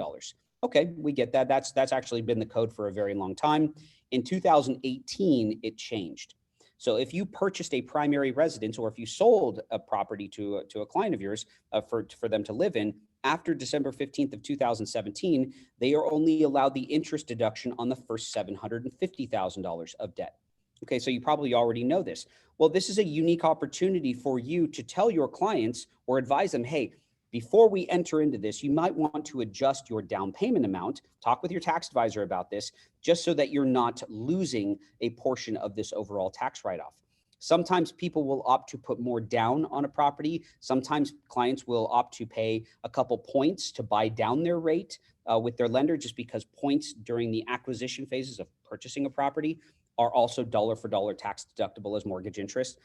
A: Okay, we get that. That's actually been the code for a very long time. In 2018, it changed. So if you purchased a primary residence or if you sold a property to a client of yours for them to live in, after December 15th of 2017, they are only allowed the interest deduction on the first $750,000 of debt. Okay, so you probably already know this. Well, this is a unique opportunity for you to tell your clients or advise them, hey, before we enter into this, you might want to adjust your down payment amount. Talk with your tax advisor about this, just so that you're not losing a portion of this overall tax write-off. Sometimes people will opt to put more down on a property. Sometimes clients will opt to pay a couple points to buy down their rate with their lender, just because points during the acquisition phases of purchasing a property are also dollar for dollar tax deductible as mortgage interest.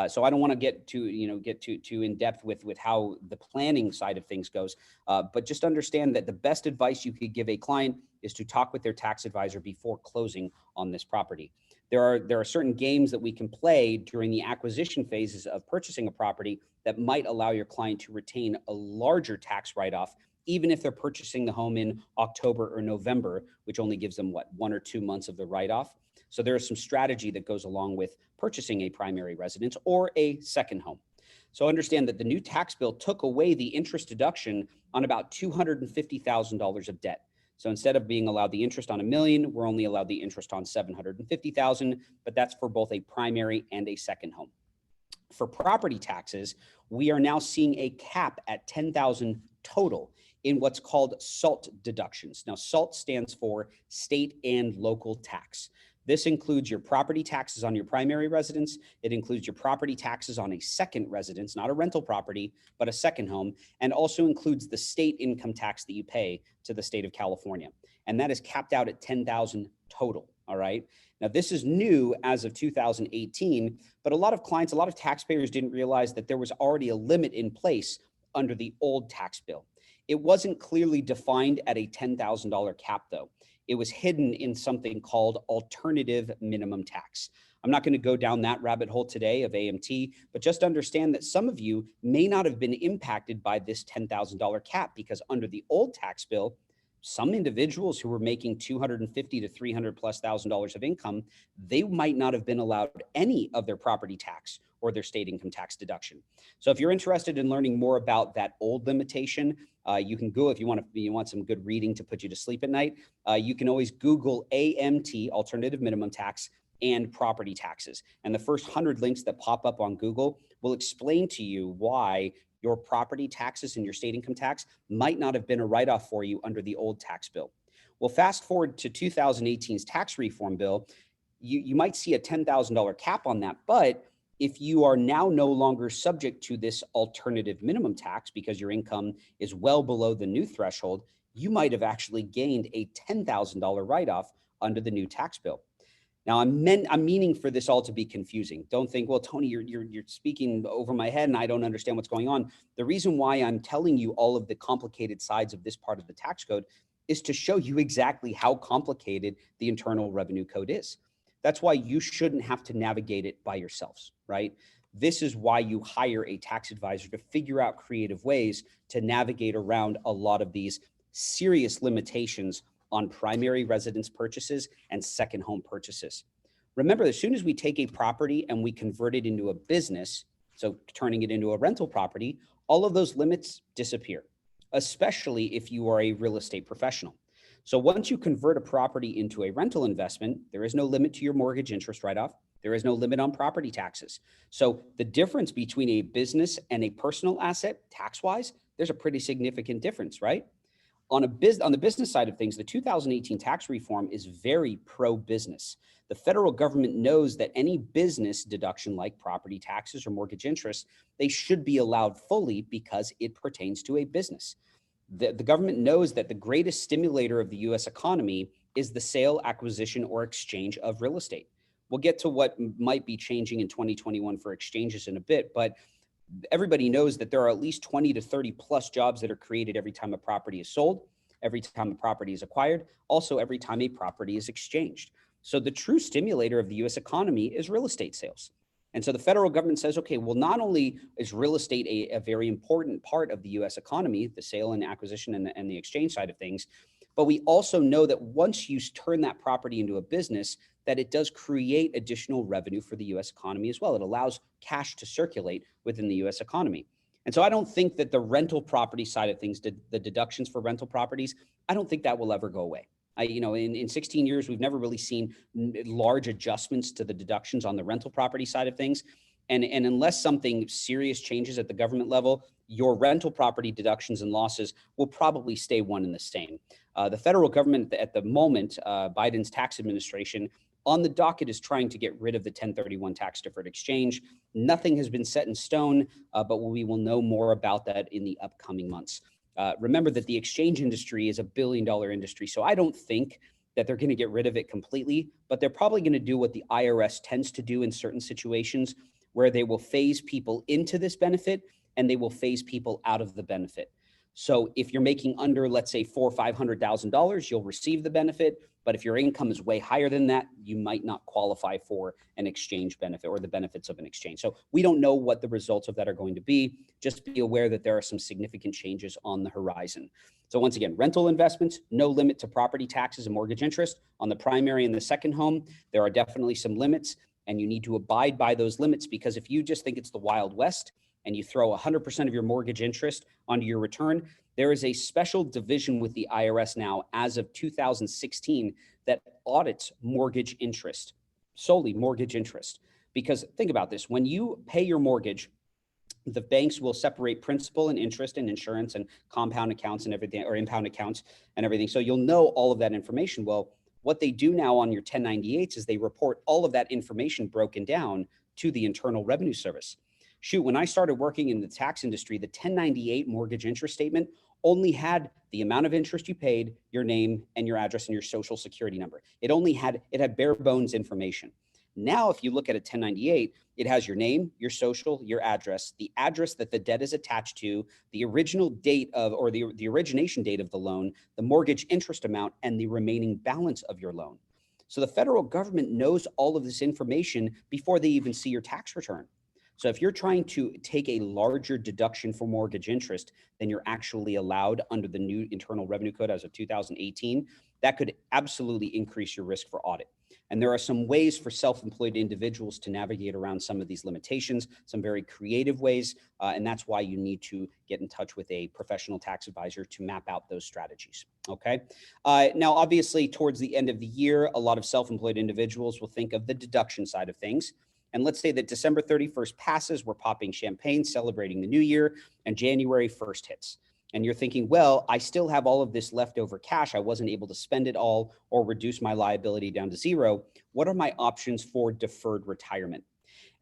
A: So I don't want to get too in depth with how the planning side of things goes, but just understand that the best advice you could give a client is to talk with their tax advisor before closing on this property. There are certain games that we can play during the acquisition phases of purchasing a property that might allow your client to retain a larger tax write-off, even if they're purchasing the home in October or November, which only gives them 1 or 2 months of the write-off. So there is some strategy that goes along with purchasing a primary residence or a second home. So understand that the new tax bill took away the interest deduction on about $250,000 of debt. So instead of being allowed the interest on $1 million, we're only allowed the interest on $750,000, but that's for both a primary and a second home. For property taxes, we are now seeing a cap at $10,000 total in what's called SALT deductions. Now, SALT stands for state and local tax. This includes your property taxes on your primary residence. It includes your property taxes on a second residence, not a rental property, but a second home, and also includes the state income tax that you pay to the state of California. And that is capped out at $10,000 total, all right? Now, this is new as of 2018, but a lot of clients, a lot of taxpayers didn't realize that there was already a limit in place under the old tax bill. It wasn't clearly defined at a $10,000 cap though. It was hidden in something called alternative minimum tax. I'm not going to go down that rabbit hole today of AMT, but just understand that some of you may not have been impacted by this $10,000 cap because under the old tax bill, some individuals who were making $250,000 to $300,000+ of income, they might not have been allowed any of their property tax or their state income tax deduction. So if you're interested in learning more about that old limitation, you can go if you want some good reading to put you to sleep at night. You can always Google AMT, alternative minimum tax, and property taxes. And the first 100 links that pop up on Google will explain to you why your property taxes and your state income tax might not have been a write-off for you under the old tax bill. Well, fast forward to 2018's tax reform bill, you might see a $10,000 cap on that, but if you are now no longer subject to this alternative minimum tax because your income is well below the new threshold, you might have actually gained a $10,000 write-off under the new tax bill. Now, I'm meaning for this all to be confusing. Don't think, well, Tony, you're speaking over my head and I don't understand what's going on. The reason why I'm telling you all of the complicated sides of this part of the tax code is to show you exactly how complicated the Internal Revenue Code is. That's why you shouldn't have to navigate it by yourselves, right? This is why you hire a tax advisor to figure out creative ways to navigate around a lot of these serious limitations on primary residence purchases and second home purchases. Remember, as soon as we take a property and we convert it into a business, so turning it into a rental property, all of those limits disappear, especially if you are a real estate professional. So once you convert a property into a rental investment, there is no limit to your mortgage interest write-off. There is no limit on property taxes. So the difference between a business and a personal asset tax-wise, there's a pretty significant difference, right? On the business side of things, the 2018 tax reform is very pro-business. The federal government knows that any business deduction like property taxes or mortgage interest, they should be allowed fully because it pertains to a business. The government knows that the greatest stimulator of the US economy is the sale, acquisition, or exchange of real estate. We'll get to what might be changing in 2021 for exchanges in a bit, but everybody knows that there are at least 20 to 30 plus jobs that are created every time a property is sold, every time a property is acquired, also every time a property is exchanged. So the true stimulator of the US economy is real estate sales. And so the federal government says, okay, well, not only is real estate a very important part of the US economy, the sale and acquisition and the exchange side of things, but we also know that once you turn that property into a business, that it does create additional revenue for the US economy as well. It allows cash to circulate within the US economy. And so I don't think that the rental property side of things, the deductions for rental properties, I don't think that will ever go away. In 16 years, we've never really seen large adjustments to the deductions on the rental property side of things. And unless something serious changes at the government level, your rental property deductions and losses will probably stay one and the same. The federal government at the moment, Biden's tax administration, on the docket is trying to get rid of the 1031 tax deferred exchange. Nothing has been set in stone, but we will know more about that in the upcoming months. Remember that the exchange industry is $1 billion industry, so I don't think that they're going to get rid of it completely, but they're probably going to do what the IRS tends to do in certain situations, where they will phase people into this benefit and they will phase people out of the benefit. So if you're making under, let's say, $400,000 or $500,000, you'll receive the benefit. But if your income is way higher than that, you might not qualify for an exchange benefit or the benefits of an exchange. So we don't know what the results of that are going to be. Just be aware that there are some significant changes on the horizon. So once again, rental investments, no limit to property taxes and mortgage interest. On the primary and the second home, there are definitely some limits, and you need to abide by those limits, because if you just think it's the Wild West and you throw 100% of your mortgage interest onto your return, there is a special division with the IRS now as of 2016 that audits mortgage interest, solely mortgage interest. Because think about this, when you pay your mortgage, the banks will separate principal and interest and insurance and compound accounts and everything, or impound accounts and everything. So you'll know all of that information. Well, what they do now on your 1098s is they report all of that information broken down to the Internal Revenue Service. Shoot, when I started working in the tax industry, the 1098 mortgage interest statement only had the amount of interest you paid, your name and your address and your social security number. It had bare bones information. Now, if you look at a 1098, it has your name, your social, your address, the address that the debt is attached to, the original date of, or the origination date of the loan, the mortgage interest amount, and the remaining balance of your loan. So the federal government knows all of this information before they even see your tax return. So if you're trying to take a larger deduction for mortgage interest than you're actually allowed under the new Internal Revenue Code as of 2018, that could absolutely increase your risk for audit. And there are some ways for self-employed individuals to navigate around some of these limitations, some very creative ways, and that's why you need to get in touch with a professional tax advisor to map out those strategies, okay? Now, obviously, towards the end of the year, a lot of self-employed individuals will think of the deduction side of things. And let's say that December 31st passes, we're popping champagne, celebrating the new year, and January 1st hits. And you're thinking, well, I still have all of this leftover cash. I wasn't able to spend it all or reduce my liability down to zero. What are my options for deferred retirement?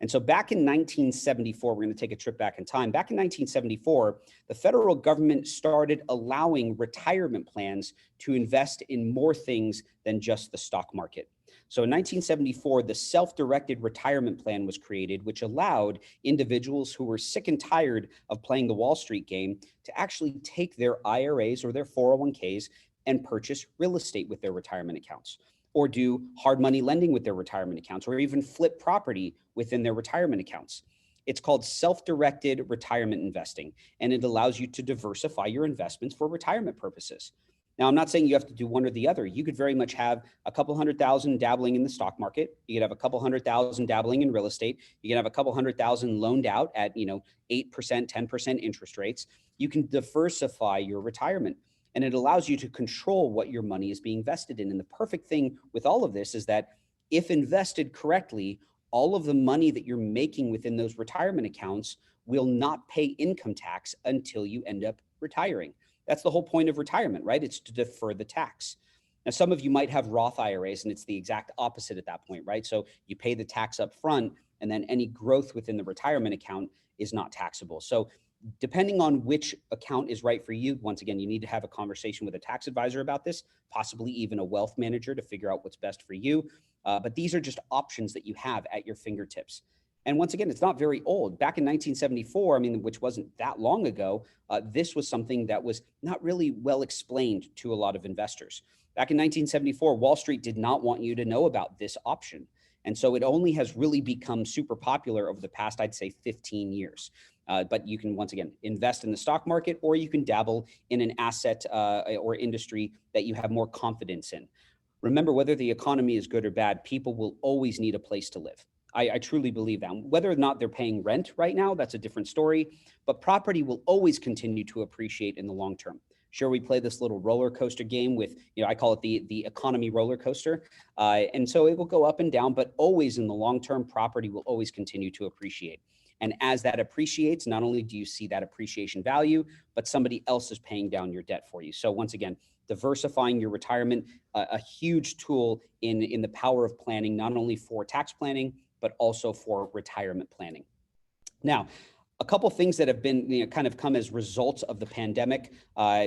A: And so back in 1974, we're going to take a trip back in time. Back in 1974, the federal government started allowing retirement plans to invest in more things than just the stock market. So in 1974, the self-directed retirement plan was created, which allowed individuals who were sick and tired of playing the Wall Street game to actually take their IRAs or their 401ks and purchase real estate with their retirement accounts, or do hard money lending with their retirement accounts, or even flip property within their retirement accounts. It's called self-directed retirement investing, and it allows you to diversify your investments for retirement purposes. Now, I'm not saying you have to do one or the other. You could very much have a couple $100,000 dabbling in the stock market. You could have a couple $100,000 dabbling in real estate. You can have a couple $100,000 loaned out at 8%, 10% interest rates. You can diversify your retirement, and it allows you to control what your money is being invested in. And the perfect thing with all of this is that if invested correctly, all of the money that you're making within those retirement accounts will not pay income tax until you end up retiring. That's the whole point of retirement, right? It's to defer the tax. Now, some of you might have Roth IRAs, and it's the exact opposite at that point, right? So you pay the tax up front, and then any growth within the retirement account is not taxable. So depending on which account is right for you, once again, you need to have a conversation with a tax advisor about this, possibly even a wealth manager to figure out what's best for you. But these are just options that you have at your fingertips. And once again, it's not very old. Back in 1974, which wasn't that long ago, this was something that was not really well explained to a lot of investors. Back in 1974, Wall Street did not want you to know about this option. And so it only has really become super popular over the past, I'd say, 15 years. But you can, once again, invest in the stock market, or you can dabble in an asset or industry that you have more confidence in. Remember, whether the economy is good or bad, people will always need a place to live. I truly believe that. Whether or not they're paying rent right now, that's a different story, but property will always continue to appreciate in the long term. Sure, we play this little roller coaster game with, I call it the economy roller coaster. And so it will go up and down, but always in the long term, property will always continue to appreciate. And as that appreciates, not only do you see that appreciation value, but somebody else is paying down your debt for you. So once again, diversifying your retirement, a huge tool in the power of planning, not only for tax planning, but also for retirement planning. Now, a couple things that have been kind of come as results of the pandemic,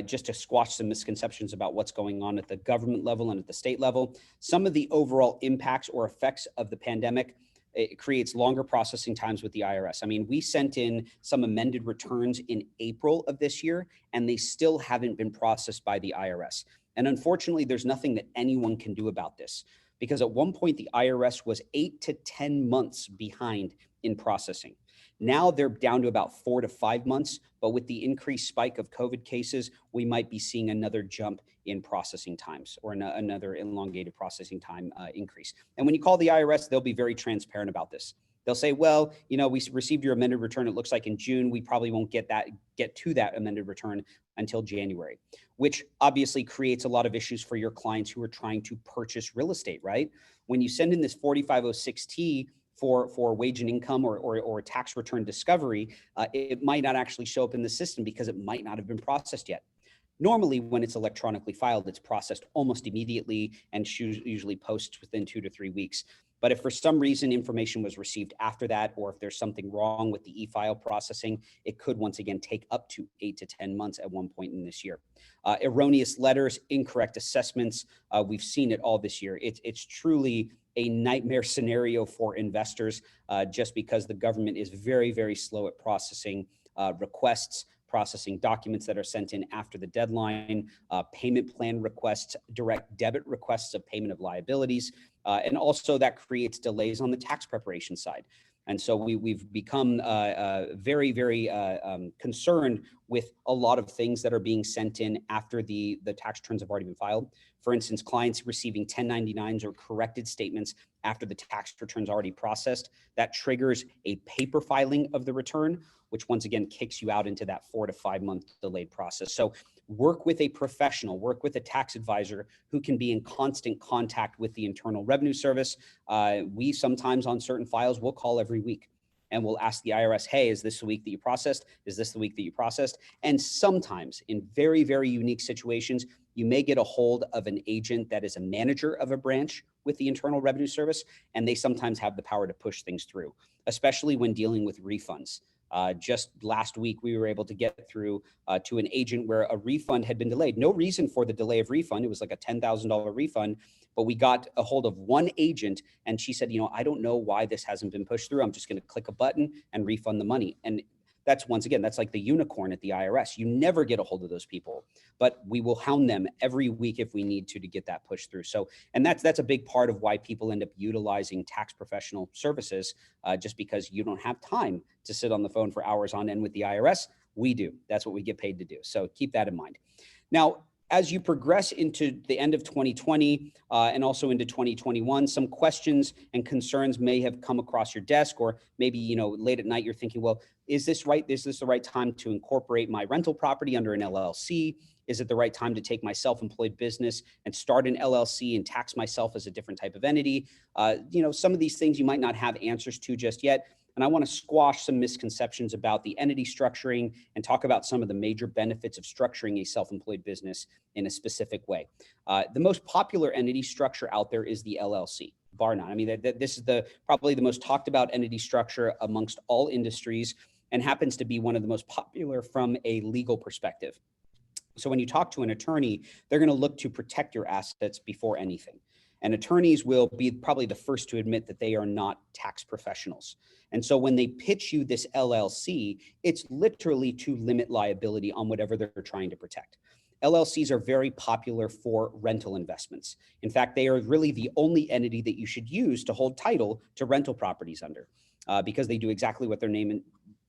A: just to squash some misconceptions about what's going on at the government level and at the state level. Some of the overall impacts or effects of the pandemic, it creates longer processing times with the IRS. We sent in some amended returns in April of this year, and they still haven't been processed by the IRS. And unfortunately, there's nothing that anyone can do about this, because at one point the IRS was 8 to 10 months behind in processing. Now they're down to about 4 to 5 months, but with the increased spike of COVID cases, we might be seeing another jump in processing times, or another elongated processing time increase. And when you call the IRS, they'll be very transparent about this. They'll say, well, we received your amended return. It looks like in June, we probably won't get to that amended return until January, which obviously creates a lot of issues for your clients who are trying to purchase real estate, right? When you send in this 4506T for wage and income or tax return discovery, it might not actually show up in the system because it might not have been processed yet. Normally, when it's electronically filed, it's processed almost immediately and usually posts within 2 to 3 weeks. But if for some reason information was received after that, or if there's something wrong with the e-file processing, it could once again take up to 8 to 10 months at one point in this year. Erroneous letters, incorrect assessments, we've seen it all this year. It's truly a nightmare scenario for investors just because the government is very, very slow at processing requests, processing documents that are sent in after the deadline, payment plan requests, direct debit requests of payment of liabilities, and also that creates delays on the tax preparation side. And so we've become very, very concerned with a lot of things that are being sent in after the tax returns have already been filed. For instance, clients receiving 1099s or corrected statements after the tax return's already processed, that triggers a paper filing of the return, which once again kicks you out into that 4 to 5 month delayed process. So work with a professional, work with a tax advisor who can be in constant contact with the Internal Revenue Service. We sometimes on certain files will call every week and we'll ask the IRS, hey, is this the week that you processed? Is this the week that you processed? And sometimes in very, very unique situations, you may get a hold of an agent that is a manager of a branch with the Internal Revenue Service, and they sometimes have the power to push things through, especially when dealing with refunds. Just last week, we were able to get through to an agent where a refund had been delayed. No reason for the delay of refund. It was like a $10,000 refund, but we got a hold of one agent and she said, you know, I don't know why this hasn't been pushed through. I'm just going to click a button and refund the money. And that's, once again, that's like the unicorn at the IRS. You never get a hold of those people, but we will hound them every week if we need to get that pushed through. So, and that's a big part of why people end up utilizing tax professional services, just because you don't have time to sit on the phone for hours on end with the IRS. We do. That's what we get paid to do. So keep that in mind. Now, as you progress into the end of 2020 and also into 2021, some questions and concerns may have come across your desk, or maybe, you know, late at night you're thinking, well, is this right? Is this the right time to incorporate my rental property under an LLC? Is it the right time to take my self-employed business and start an LLC and tax myself as a different type of entity? You know, some of these things you might not have answers to just yet. And I want to squash some misconceptions about the entity structuring and talk about some of the major benefits of structuring a self-employed business in a specific way. The most popular entity structure out there is the LLC, bar none. I mean, this is probably the most talked about entity structure amongst all industries and happens to be one of the most popular from a legal perspective. So when you talk to an attorney, they're going to look to protect your assets before anything. And attorneys will be probably the first to admit that they are not tax professionals. And so when they pitch you this LLC, it's literally to limit liability on whatever they're trying to protect. LLCs are very popular for rental investments. In fact, they are really the only entity that you should use to hold title to rental properties under, because they do exactly what their name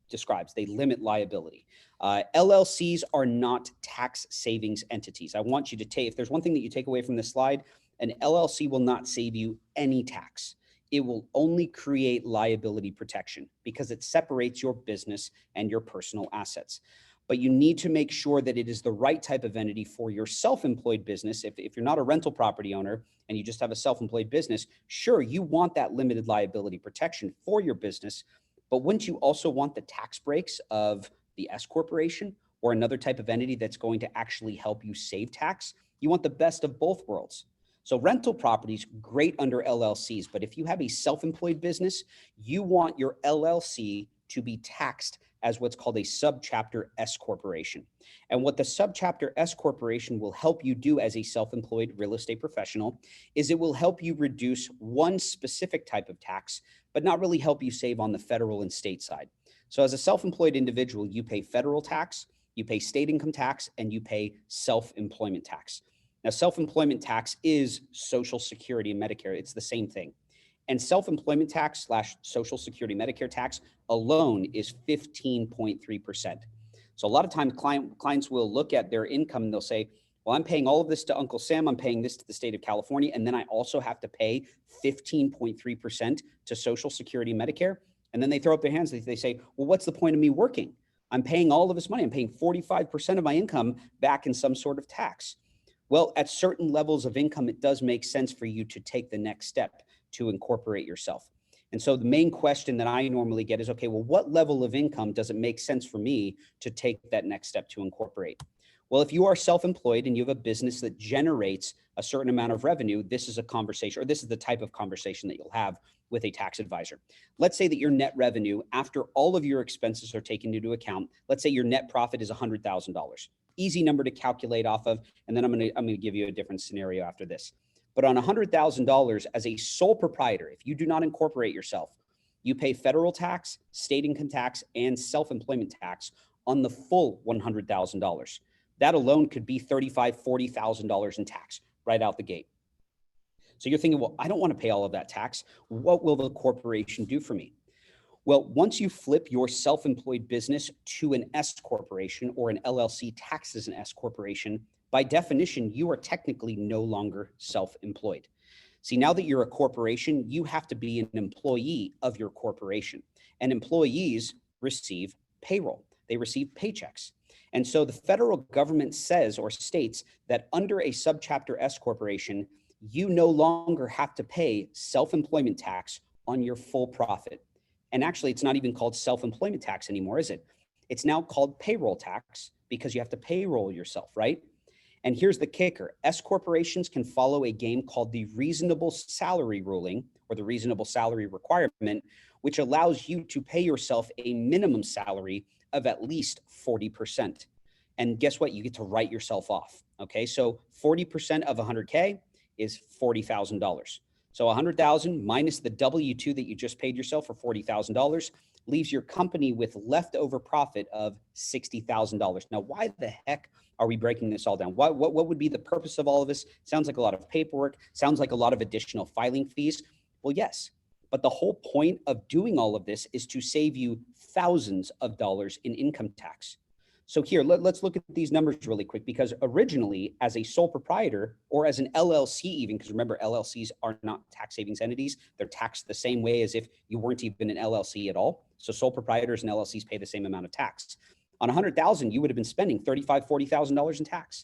A: describes. They limit liability. LLCs are not tax savings entities. I want you to take, if there's one thing that you take away from this slide, an LLC will not save you any tax. It will only create liability protection because it separates your business and your personal assets. But you need to make sure that it is the right type of entity for your self-employed business. If you're not a rental property owner and you just have a self-employed business, sure, you want that limited liability protection for your business, but wouldn't you also want the tax breaks of the S corporation or another type of entity that's going to actually help you save tax? You want the best of both worlds. So rental properties, great under LLCs, but if you have a self-employed business, you want your LLC to be taxed as what's called a subchapter S corporation. And what the subchapter S corporation will help you do as a self-employed real estate professional is it will help you reduce one specific type of tax, but not really help you save on the federal and state side. So as a self-employed individual, you pay federal tax, you pay state income tax, and you pay self-employment tax. Now, self-employment tax is Social Security and Medicare. It's the same thing. And self-employment tax / Social Security Medicare tax alone is 15.3%. So a lot of times clients will look at their income and they'll say, well, I'm paying all of this to Uncle Sam, I'm paying this to the state of California, and then I also have to pay 15.3% to Social Security Medicare. And then they throw up their hands, they say, well, what's the point of me working? I'm paying all of this money. I'm paying 45% of my income back in some sort of tax. Well, at certain levels of income, it does make sense for you to take the next step to incorporate yourself. And so the main question that I normally get is, okay, well, what level of income does it make sense for me to take that next step to incorporate? Well, if you are self-employed and you have a business that generates a certain amount of revenue, this is a conversation, or this is the type of conversation that you'll have with a tax advisor. Let's say that your net revenue, after all of your expenses are taken into account, let's say your net profit is $100,000. Easy number to calculate off of. And then I'm going to give you a different scenario after this. But on $100,000 as a sole proprietor, if you do not incorporate yourself, you pay federal tax, state income tax, and self-employment tax on the full $100,000. That alone could be $35,000, $40,000 in tax right out the gate. So you're thinking, well, I don't want to pay all of that tax. What will the corporation do for me? Well, once you flip your self-employed business to an S corporation or an LLC taxed as an S corporation, by definition, you are technically no longer self-employed. See, now that you're a corporation, you have to be an employee of your corporation, and employees receive payroll. They receive paychecks. And so the federal government says or states that under a subchapter S corporation, you no longer have to pay self-employment tax on your full profit. And actually, it's not even called self-employment tax anymore, is it? It's now called payroll tax because you have to payroll yourself, right? And here's the kicker. S corporations can follow a game called the reasonable salary ruling or the reasonable salary requirement, which allows you to pay yourself a minimum salary of at least 40%. And guess what? You get to write yourself off. Okay, so 40% of 100K is $40,000. So 100,000 minus the W-2 that you just paid yourself for $40,000 leaves your company with leftover profit of $60,000. Now, why the heck are we breaking this all down? What would be the purpose of all of this? Sounds like a lot of paperwork, sounds like a lot of additional filing fees. Well, yes, but the whole point of doing all of this is to save you thousands of dollars in income tax. So here, let's look at these numbers really quick, because originally as a sole proprietor or as an LLC even, because remember, LLCs are not tax savings entities. They're taxed the same way as if you weren't even an LLC at all. So sole proprietors and LLCs pay the same amount of tax. On 100,000, you would have been spending $35,000, $40,000 in tax.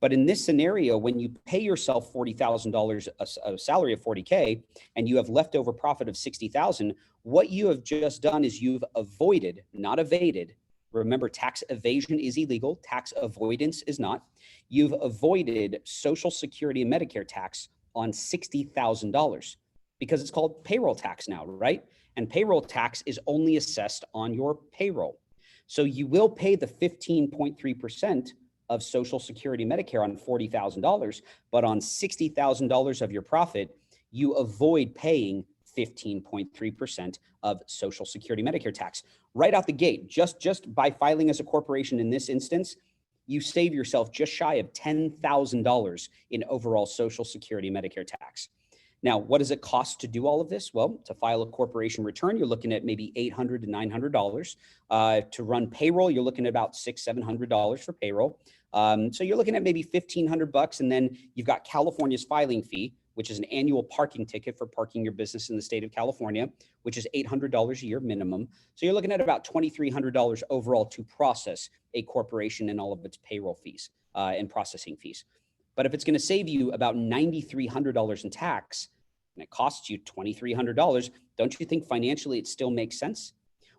A: But in this scenario, when you pay yourself $40,000, a salary of 40K, and you have leftover profit of 60,000, what you have just done is you've avoided, not evaded. Remember, tax evasion is illegal. Tax avoidance is not. You've avoided Social Security and Medicare tax on $60,000 because it's called payroll tax now, right? And payroll tax is only assessed on your payroll. So you will pay the 15.3% of Social Security Medicare on $40,000, but on $60,000 of your profit, you avoid paying 15.3% of Social Security Medicare tax. Right out the gate, just by filing as a corporation in this instance, you save yourself just shy of $10,000 in overall Social Security Medicare tax. Now, what does it cost to do all of this? Well, to file a corporation return, you're looking at maybe $800 to $900. To run payroll, you're looking at about $600, $700 for payroll. So you're looking at maybe $1,500, and then you've got California's filing fee, which is an annual parking ticket for parking your business in the state of California, which is $800 a year minimum. So you're looking at about $2,300 overall to process a corporation and all of its payroll fees and processing fees. But if it's going to save you about $9,300 in tax, and it costs you $2,300, don't you think financially it still makes sense?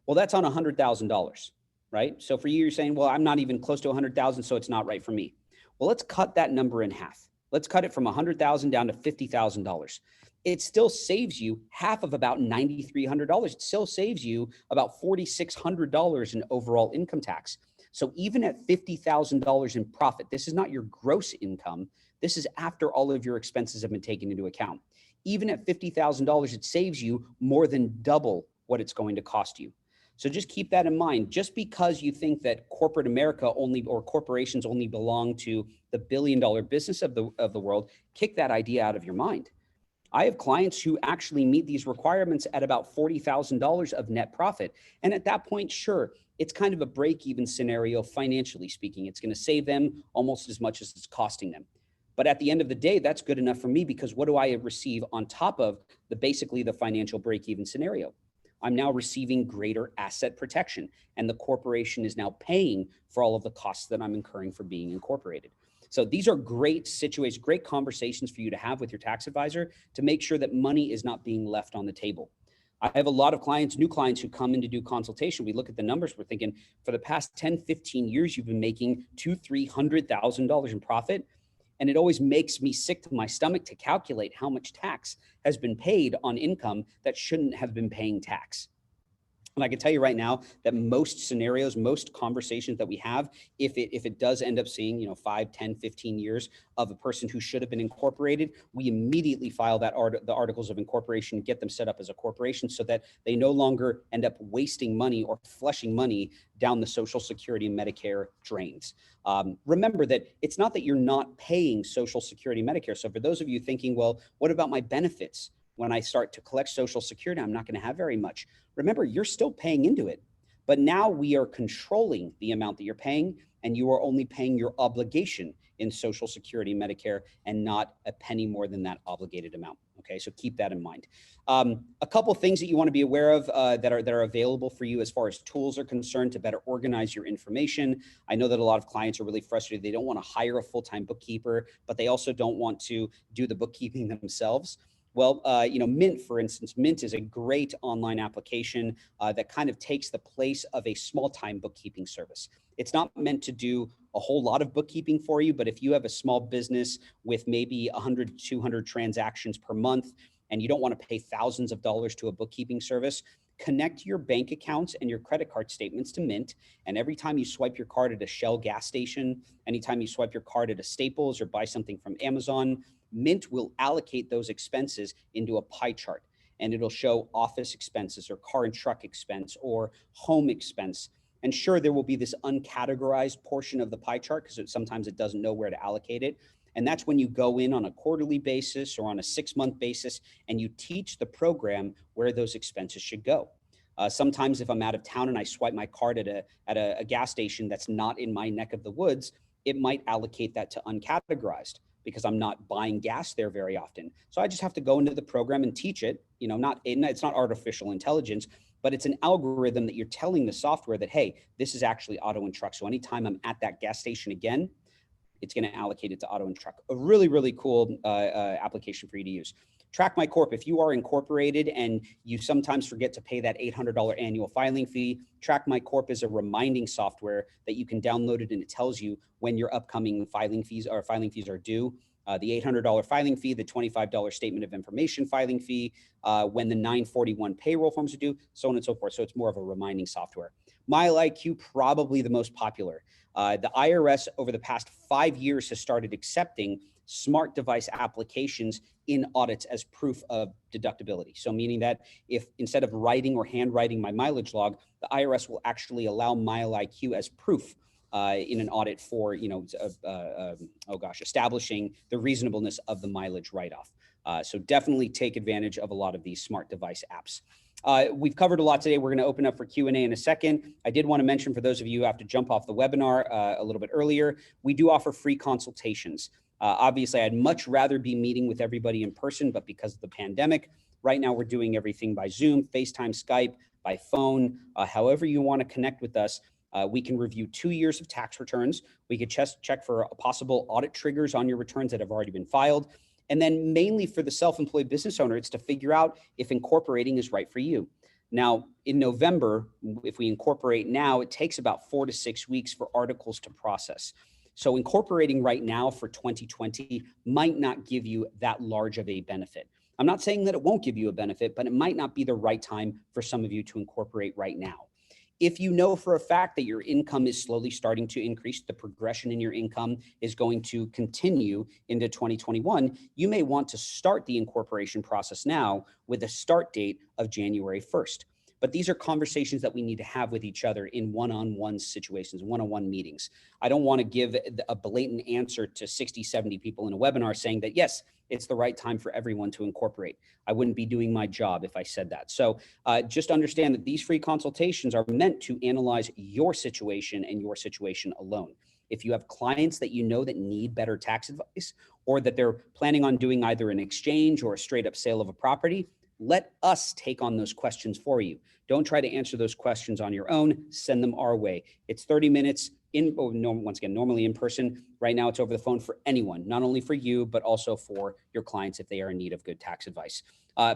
A: Well, that's on $100,000, right? So for you, you're saying, well, I'm not even close to 100,000, so it's not right for me. Well, let's cut that number in half. Let's cut it from 100,000 down to $50,000. It still saves you half of about $9,300. It still saves you about $4,600 in overall income tax. So even at $50,000 in profit, this is not your gross income. This is after all of your expenses have been taken into account. Even at $50,000, it saves you more than double what it's going to cost you. So just keep that in mind. Just because you think that corporate America only, or corporations only belong to the billion-dollar business of the world, kick that idea out of your mind. I have clients who actually meet these requirements at about $40,000 of net profit. And at that point, sure, it's kind of a break-even scenario, financially speaking. It's going to save them almost as much as it's costing them. But at the end of the day, that's good enough for me, because what do I receive on top of basically the financial break-even scenario? I'm now receiving greater asset protection, and the corporation is now paying for all of the costs that I'm incurring for being incorporated. So these are great situations, great conversations for you to have with your tax advisor to make sure that money is not being left on the table. I have a lot of clients, new clients, who come in to do consultation. We look at the numbers. We're thinking, for the past 10, 15 years, you've been making $200,000, $300,000 in profit. And it always makes me sick to my stomach to calculate how much tax has been paid on income that shouldn't have been paying tax. And I can tell you right now that most scenarios, most conversations that we have, if it does end up seeing, 5, 10, 15 years of a person who should have been incorporated, we immediately file the articles of incorporation, get them set up as a corporation so that they no longer end up wasting money or flushing money down the Social Security and Medicare drains. Remember that it's not that you're not paying Social Security and Medicare. So for those of you thinking, well, what about my benefits? When I start to collect Social Security, I'm not going to have very much. Remember, you're still paying into it, but now we are controlling the amount that you're paying, and you are only paying your obligation in Social Security and Medicare and not a penny more than that obligated amount. Okay, so keep that in mind. A couple things that you want to be aware of that are available for you as far as tools are concerned to better organize your information. I know that a lot of clients are really frustrated. They don't want to hire a full-time bookkeeper, but they also don't want to do the bookkeeping themselves. Well, Mint, for instance, Mint is a great online application that kind of takes the place of a small-time bookkeeping service. It's not meant to do a whole lot of bookkeeping for you, but if you have a small business with maybe 100 to 200 transactions per month, and you don't want to pay thousands of dollars to a bookkeeping service, connect your bank accounts and your credit card statements to Mint. And every time you swipe your card at a Shell gas station, anytime you swipe your card at a Staples or buy something from Amazon, Mint will allocate those expenses into a pie chart, and it'll show office expenses or car and truck expense or home expense. And sure, there will be this uncategorized portion of the pie chart because sometimes it doesn't know where to allocate it. And that's when you go in on a quarterly basis or on a 6-month basis and you teach the program where those expenses should go. Sometimes if I'm out of town and I swipe my card at a gas station that's not in my neck of the woods, it might allocate that to uncategorized because I'm not buying gas there very often. So I just have to go into the program and teach it. It's not artificial intelligence, but it's an algorithm that you're telling the software that, hey, this is actually auto and truck. So anytime I'm at that gas station again, it's going to allocate it to auto and truck. A really, really cool application for you to use. Track My Corp. If you are incorporated and you sometimes forget to pay that $800 annual filing fee, Track My Corp is a reminding software that you can download it, and it tells you when your upcoming filing fees are due. The $800 filing fee, the $25 statement of information filing fee, when the 941 payroll forms are due, so on and so forth. So it's more of a reminding software. MileIQ, probably the most popular. The IRS over the past 5 years has started accepting smart device applications in audits as proof of deductibility. So meaning that if instead of writing or handwriting my mileage log, the IRS will actually allow MileIQ as proof in an audit for, establishing the reasonableness of the mileage write-off. So definitely take advantage of a lot of these smart device apps. We've covered a lot today. We're going to open up for Q&A in a second. I did want to mention for those of you who have to jump off the webinar a little bit earlier, we do offer free consultations. Obviously, I'd much rather be meeting with everybody in person, but because of the pandemic, right now we're doing everything by Zoom, FaceTime, Skype, by phone, however you want to connect with us. We can review 2 years of tax returns. We could check for possible audit triggers on your returns that have already been filed. And then mainly for the self-employed business owner, it's to figure out if incorporating is right for you. Now, in November, if we incorporate now, it takes about 4 to 6 weeks for articles to process. So incorporating right now for 2020 might not give you that large of a benefit. I'm not saying that it won't give you a benefit, but it might not be the right time for some of you to incorporate right now. If you know for a fact that your income is slowly starting to increase, the progression in your income is going to continue into 2021, you may want to start the incorporation process now with a start date of January 1st. But these are conversations that we need to have with each other in one-on-one situations, one-on-one meetings. I don't want to give a blatant answer to 60, 70 people in a webinar saying that, yes, it's the right time for everyone to incorporate. I wouldn't be doing my job if I said that. So just understand that these free consultations are meant to analyze your situation and your situation alone. If you have clients that you know that need better tax advice, or that they're planning on doing either an exchange or a straight up sale of a property, let us take on those questions for you. Don't try to answer those questions on your own. Send them our way. It's 30 minutes normally in person. Right now it's over the phone for anyone, not only for you, but also for your clients if they are in need of good tax advice.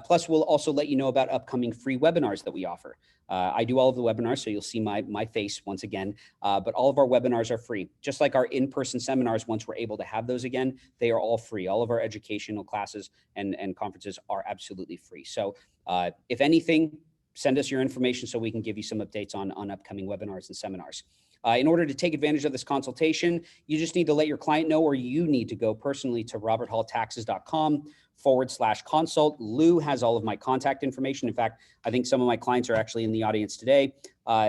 A: Plus, we'll also let you know about upcoming free webinars that we offer. I do all of the webinars, so you'll see my face once again, but all of our webinars are free. Just like our in-person seminars, once we're able to have those again, they are all free. All of our educational classes and conferences are absolutely free. So if anything, send us your information so we can give you some updates on upcoming webinars and seminars. In order to take advantage of this consultation, you just need to let your client know, or you need to go personally to roberthalltaxes.com/consult. Lou has all of my contact information. In fact, I think some of my clients are actually in the audience today.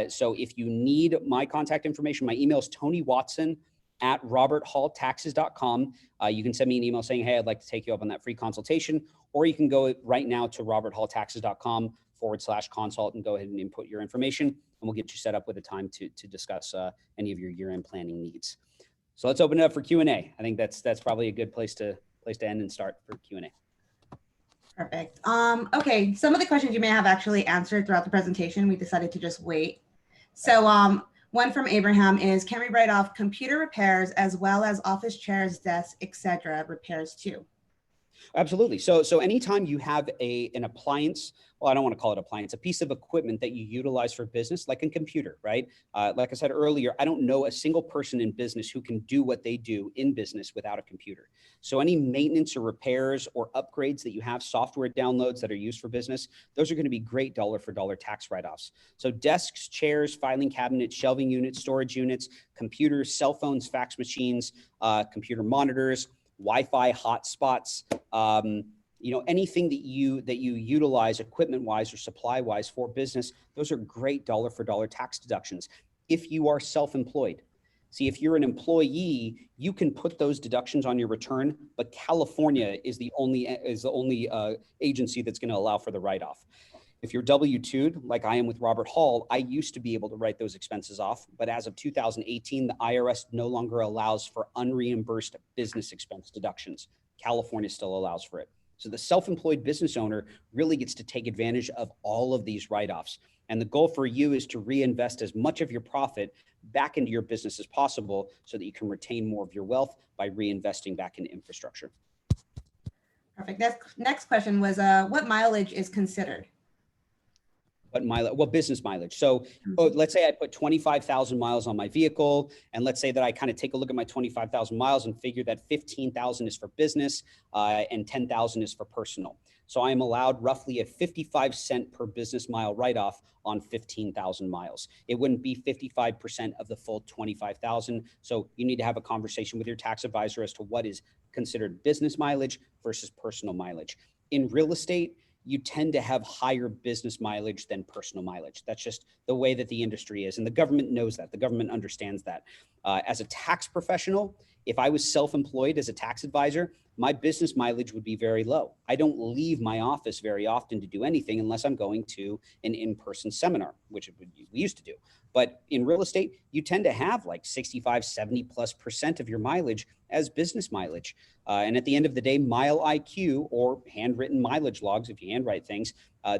A: So if you need my contact information, my email is TonyWatson@roberthalltaxes.com. You can send me an email saying, hey, I'd like to take you up on that free consultation, or you can go right now to roberthalltaxes.com/consult and go ahead and input your information, and we'll get you set up with a time to discuss any of your year-end planning needs. So let's open it up for Q&A. I think that's probably a good place to end and start for Q&A.
G: Perfect. Okay, some of the questions you may have actually answered throughout the presentation. We decided to just wait. So one from Abraham is, can we write off computer repairs as well as office chairs, desks, etc. repairs too?
A: Absolutely. So anytime you have an appliance, well, I don't want to call it appliance, a piece of equipment that you utilize for business, like a computer, right? Like I said earlier, I don't know a single person in business who can do what they do in business without a computer. So any maintenance or repairs or upgrades that you have, software downloads that are used for business, those are going to be great dollar for dollar tax write-offs. So desks, chairs, filing cabinets, shelving units, storage units, computers, cell phones, fax machines, computer monitors, Wi-Fi hotspots, anything that you utilize equipment wise or supply wise for business, those are great dollar for dollar tax deductions. If you are self-employed, see, if you're an employee, you can put those deductions on your return, but California is the only agency that's going to allow for the write-off. If you're W-2'd, like I am with Robert Hall, I used to be able to write those expenses off, but as of 2018, the IRS no longer allows for unreimbursed business expense deductions. California still allows for it. So the self-employed business owner really gets to take advantage of all of these write-offs. And the goal for you is to reinvest as much of your profit back into your business as possible so that you can retain more of your wealth by reinvesting back into infrastructure.
G: Perfect. Next question was, what mileage is considered?
A: Business mileage. So let's say I put 25,000 miles on my vehicle, and let's say that I kind of take a look at my 25,000 miles and figure that 15,000 is for business and 10,000 is for personal. So I am allowed roughly a 55-cent per business mile write-off on 15,000 miles. It wouldn't be 55% of the full 25,000. So you need to have a conversation with your tax advisor as to what is considered business mileage versus personal mileage. In real estate, you tend to have higher business mileage than personal mileage. That's just the way that the industry is. And the government knows that. The government understands that. As a tax professional, if I was self-employed as a tax advisor, my business mileage would be very low. I don't leave my office very often to do anything unless I'm going to an in-person seminar, which we used to do. But in real estate, you tend to have like 65, 70+% of your mileage as business mileage. And at the end of the day, Mile IQ or handwritten mileage logs, if you handwrite things,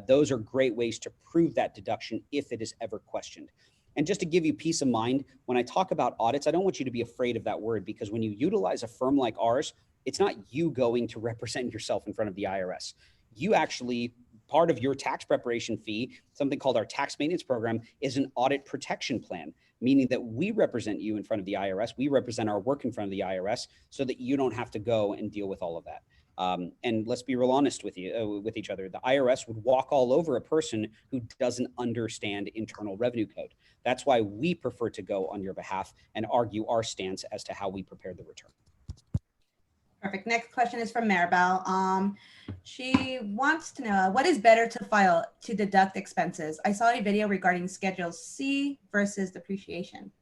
A: those are great ways to prove that deduction if it is ever questioned. And just to give you peace of mind, when I talk about audits, I don't want you to be afraid of that word, because when you utilize a firm like ours, it's not you going to represent yourself in front of the IRS. You actually, part of your tax preparation fee, something called our tax maintenance program, is an audit protection plan, meaning that we represent you in front of the IRS. We represent our work in front of the IRS so that you don't have to go and deal with all of that. And let's be real honest with each other. The IRS would walk all over a person who doesn't understand Internal Revenue Code. That's why we prefer to go on your behalf and argue our stance as to how we prepare the return.
G: Perfect. Next question is from Maribel. She wants to know, what is better to file to deduct expenses? I saw a video regarding Schedule C versus depreciation.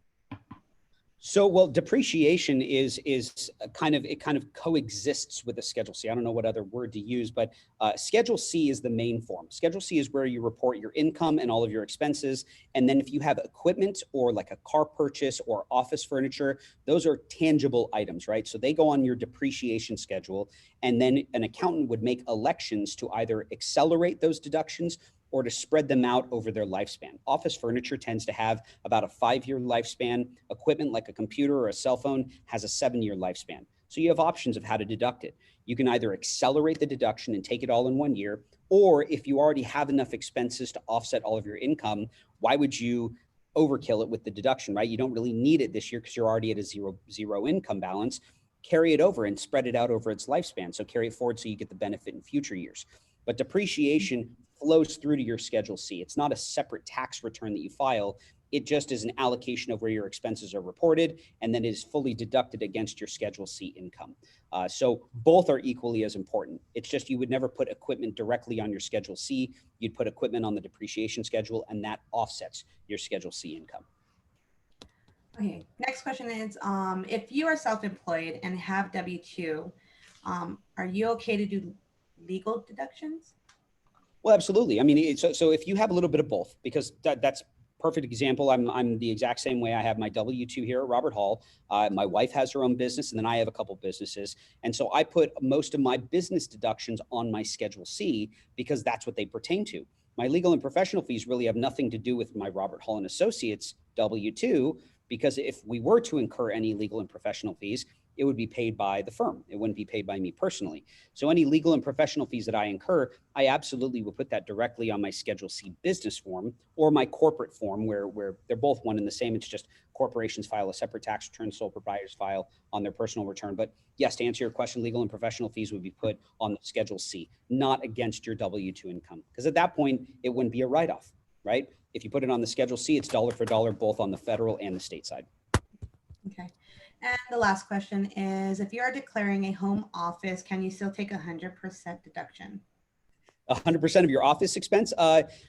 A: So, well, depreciation is kind of coexists with the Schedule C. I don't know what other word to use, but Schedule C is the main form. Schedule C is where you report your income and all of your expenses. And then if you have equipment or like a car purchase or office furniture, those are tangible items, right? So they go on your depreciation schedule, and then an accountant would make elections to either accelerate those deductions or to spread them out over their lifespan. Office furniture tends to have about a 5-year lifespan. Equipment like a computer or a cell phone has a 7-year lifespan. So you have options of how to deduct it. You can either accelerate the deduction and take it all in 1 year, or if you already have enough expenses to offset all of your income, why would you overkill it with the deduction, right? You don't really need it this year because you're already at a zero income balance. Carry it over and spread it out over its lifespan. So carry it forward so you get the benefit in future years. But depreciation flows through to your Schedule C. It's not a separate tax return that you file. It just is an allocation of where your expenses are reported, and then is fully deducted against your Schedule C income. So both are equally as important. It's just you would never put equipment directly on your Schedule C. You'd put equipment on the depreciation schedule, and that offsets your Schedule C income.
G: Okay, next question is, if you are self-employed and have W-2, are you okay to do legal deductions?
A: Well, absolutely. I mean, so if you have a little bit of both, because that's perfect example. I'm the exact same way. I have my W-2 here at Robert Hall. My wife has her own business, and then I have a couple businesses. And so I put most of my business deductions on my Schedule C because that's what they pertain to. My legal and professional fees really have nothing to do with my Robert Hall and Associates W-2, because if we were to incur any legal and professional fees, it would be paid by the firm. It wouldn't be paid by me personally. So any legal and professional fees that I incur, I absolutely will put that directly on my Schedule C business form or my corporate form, where they're both one and the same. It's just corporations file a separate tax return, sole proprietors file on their personal return. But yes, to answer your question, legal and professional fees would be put on the Schedule C, not against your W-2 income. Because at that point, it wouldn't be a write-off, right? If you put it on the Schedule C, it's dollar for dollar, both on the federal and the state side.
G: Okay. And the last question is, if you are declaring a home office, can you still take 100% deduction?
A: 100% of your office expense.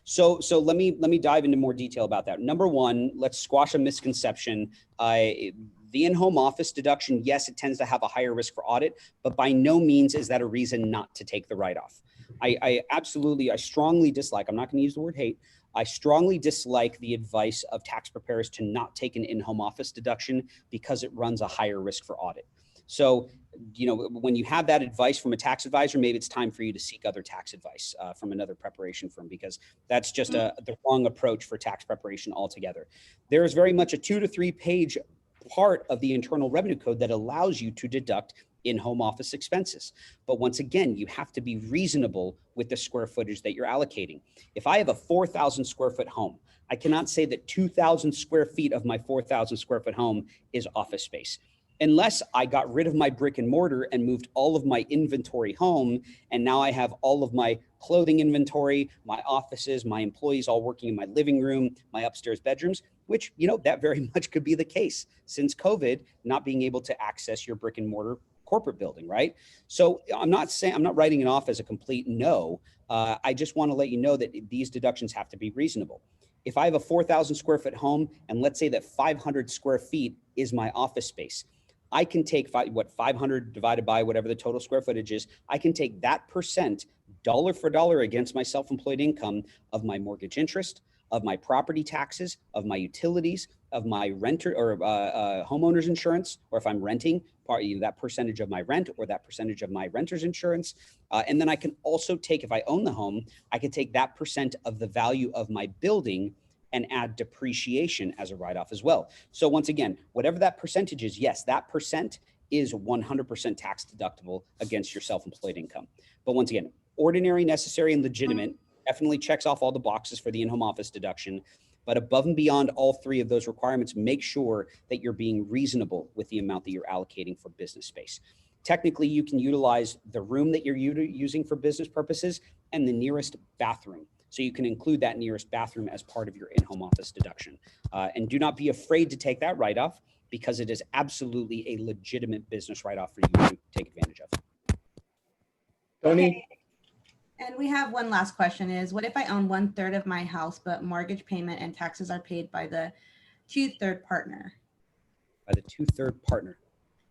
A: So let me dive into more detail about that. Number one, let's squash a misconception. The in-home office deduction, yes, it tends to have a higher risk for audit, but by no means is that a reason not to take the write-off. I strongly dislike, I'm not going to use the word hate, I strongly dislike the advice of tax preparers to not take an in-home office deduction because it runs a higher risk for audit. So, you know, when you have that advice from a tax advisor, maybe it's time for you to seek other tax advice from another preparation firm, because that's just the wrong approach for tax preparation altogether. There is very much a 2 to 3 page part of the Internal Revenue Code that allows you to deduct in-home office expenses. But once again, you have to be reasonable with the square footage that you're allocating. If I have a 4,000 square foot home, I cannot say that 2,000 square feet of my 4,000 square foot home is office space, unless I got rid of my brick and mortar and moved all of my inventory home. And now I have all of my clothing inventory, my offices, my employees all working in my living room, my upstairs bedrooms, which, you know, that very much could be the case since COVID, not being able to access your brick and mortar corporate building, right? So I'm not writing it off as a complete no. I just want to let you know that these deductions have to be reasonable. If I have a 4,000 square foot home, and let's say that 500 square feet is my office space, I can take 500 divided by whatever the total square footage is. I can take that percent dollar for dollar against my self-employed income of my mortgage interest, of my property taxes, of my utilities, of my renter or homeowner's insurance, or if I'm renting, that percentage of my rent or that percentage of my renter's insurance. And then I can also take, if I own the home, I can take that percent of the value of my building and add depreciation as a write-off as well. So once again, whatever that percentage is, yes, that percent is 100% tax deductible against your self-employed income. But once again, ordinary, necessary, and legitimate definitely checks off all the boxes for the in-home office deduction. But above and beyond all three of those requirements, make sure that you're being reasonable with the amount that you're allocating for business space. Technically, you can utilize the room that you're using for business purposes and the nearest bathroom. So you can include that nearest bathroom as part of your in-home office deduction. And do not be afraid to take that write-off, because it is absolutely a legitimate business write-off for you to take advantage of.
C: Tony?
G: Okay. And we have one last question is, what if I own 1/3 of my house, but mortgage payment and taxes are paid by the 2/3 partner?
A: By the 2/3 partner.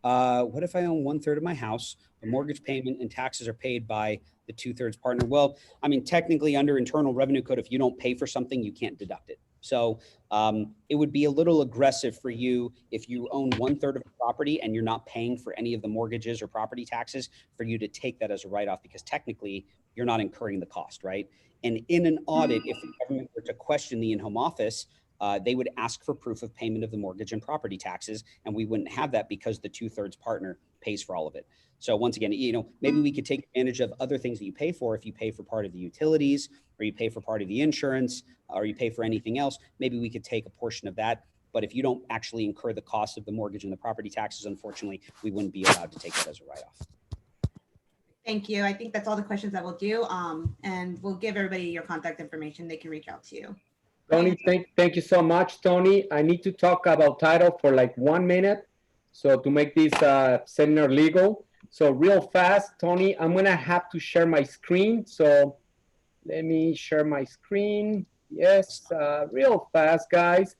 A: What if I own 1/3 of my house, the mortgage payment and taxes are paid by the 2/3 partner? Well, I mean, technically under Internal Revenue Code, if you don't pay for something, you can't deduct it. So it would be a little aggressive for you if you own 1/3 of a property and you're not paying for any of the mortgages or property taxes, for you to take that as a write-off, because technically you're not incurring the cost, right? And in an audit, if the government were to question the in-home office, they would ask for proof of payment of the mortgage and property taxes, and we wouldn't have that because the 2/3 partner pays for all of it. So once again, you know, maybe we could take advantage of other things that you pay for. If you pay for part of the utilities, or you pay for part of the insurance, or you pay for anything else, maybe we could take a portion of that. But if you don't actually incur the cost of the mortgage and the property taxes, unfortunately, we wouldn't be allowed to take that as a write-off.
G: Thank you. I think that's all the questions that we'll do. And we'll give everybody your contact information. They can reach out to you.
C: Tony, thank you so much, Tony. I need to talk about title for like 1 minute. So to make this seminar legal. So real fast, Tony, I'm gonna have to share my screen. So let me share my screen. Yes, real fast, guys.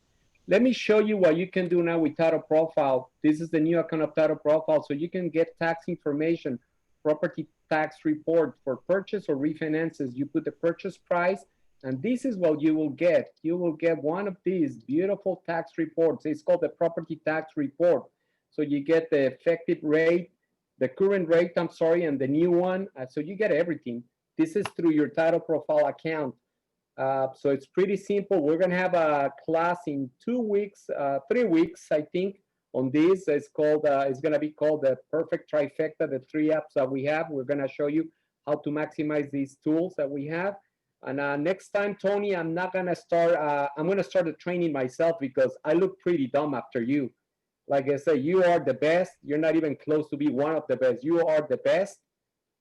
C: Let me show you what you can do now with Title Profile. This is the new account of Title Profile. So you can get tax information, property tax report for purchase or refinances. You put the purchase price, and this is what you will get. You will get one of these beautiful tax reports. It's called the property tax report. So you get the effective rate, the current rate, I'm sorry, and the new one. So you get everything. This is through your Title Profile account. So it's pretty simple. We're gonna have a class in 2 weeks, 3 weeks, I think, on this. It's called, it's gonna be called the Perfect Trifecta, the 3 apps that we have. We're gonna show you how to maximize these tools that we have. And next time, Tony, I'm not gonna start, I'm gonna start the training myself because I look pretty dumb after you. Like I said, you are the best. You're not even close to be one of the best. You are the best.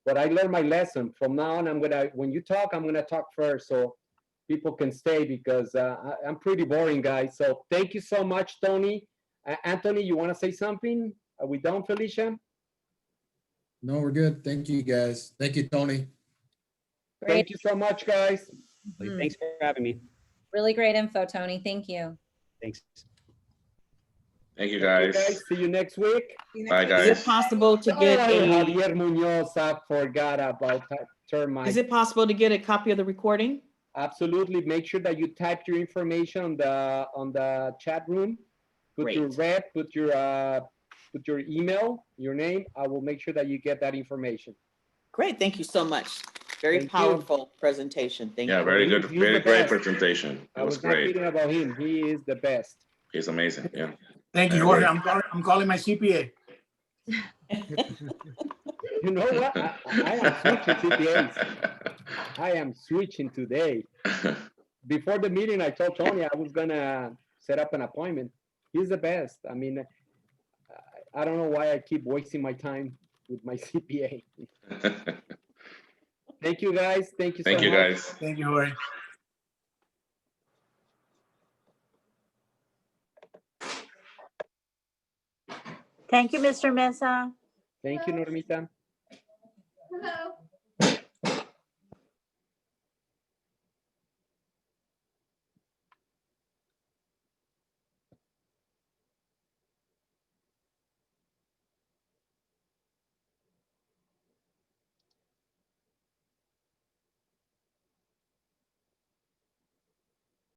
C: But I learned my lesson. From now on, when you talk, I'm gonna talk first so people can stay because I'm pretty boring, guys. So thank you so much, Tony. Anthony, you wanna say something? Are we done, Felicia?
D: No, we're good. Thank you, guys. Thank you, Tony.
C: Thank you so much, guys.
A: Thanks for having me.
I: Really great info, Tony. Thank you.
A: Thanks.
J: Thank you,
C: Thank
J: guys.
C: you, guys. See you next week.
J: Bye,
E: Is
J: guys.
E: it possible to get
C: Oh,
E: a,
C: Javier Munoz, I forgot about that termite.
E: is it possible to get a copy of the recording?
C: Absolutely. Make sure that you type your information on the chat room. Put your
E: Great.
C: rep, put your email, your name. I will make sure that you get that information.
E: Great, thank you so much. Very
C: Thank you.
E: powerful presentation. Thank
J: Yeah,
E: you.
J: very good.
C: He's the
J: Very great
C: best.
J: presentation. It
C: I
J: was
C: was not
J: great.
C: kidding about him. He is the best.
J: He's amazing. Yeah.
K: Thank you,
J: I
K: Jorge.
J: agree.
K: I'm calling my CPA.
C: You know what? I am switching CPAs. I am switching today. Before the meeting, I told Tony I was gonna set up an appointment. He's the best. I mean, I don't know why I keep wasting my time with my CPA. Thank you, guys. Thank you so much.
J: Thank you, guys.
K: Thank you, Jorge.
H: Thank you, Mr. Mesa.
C: Thank you, Normita.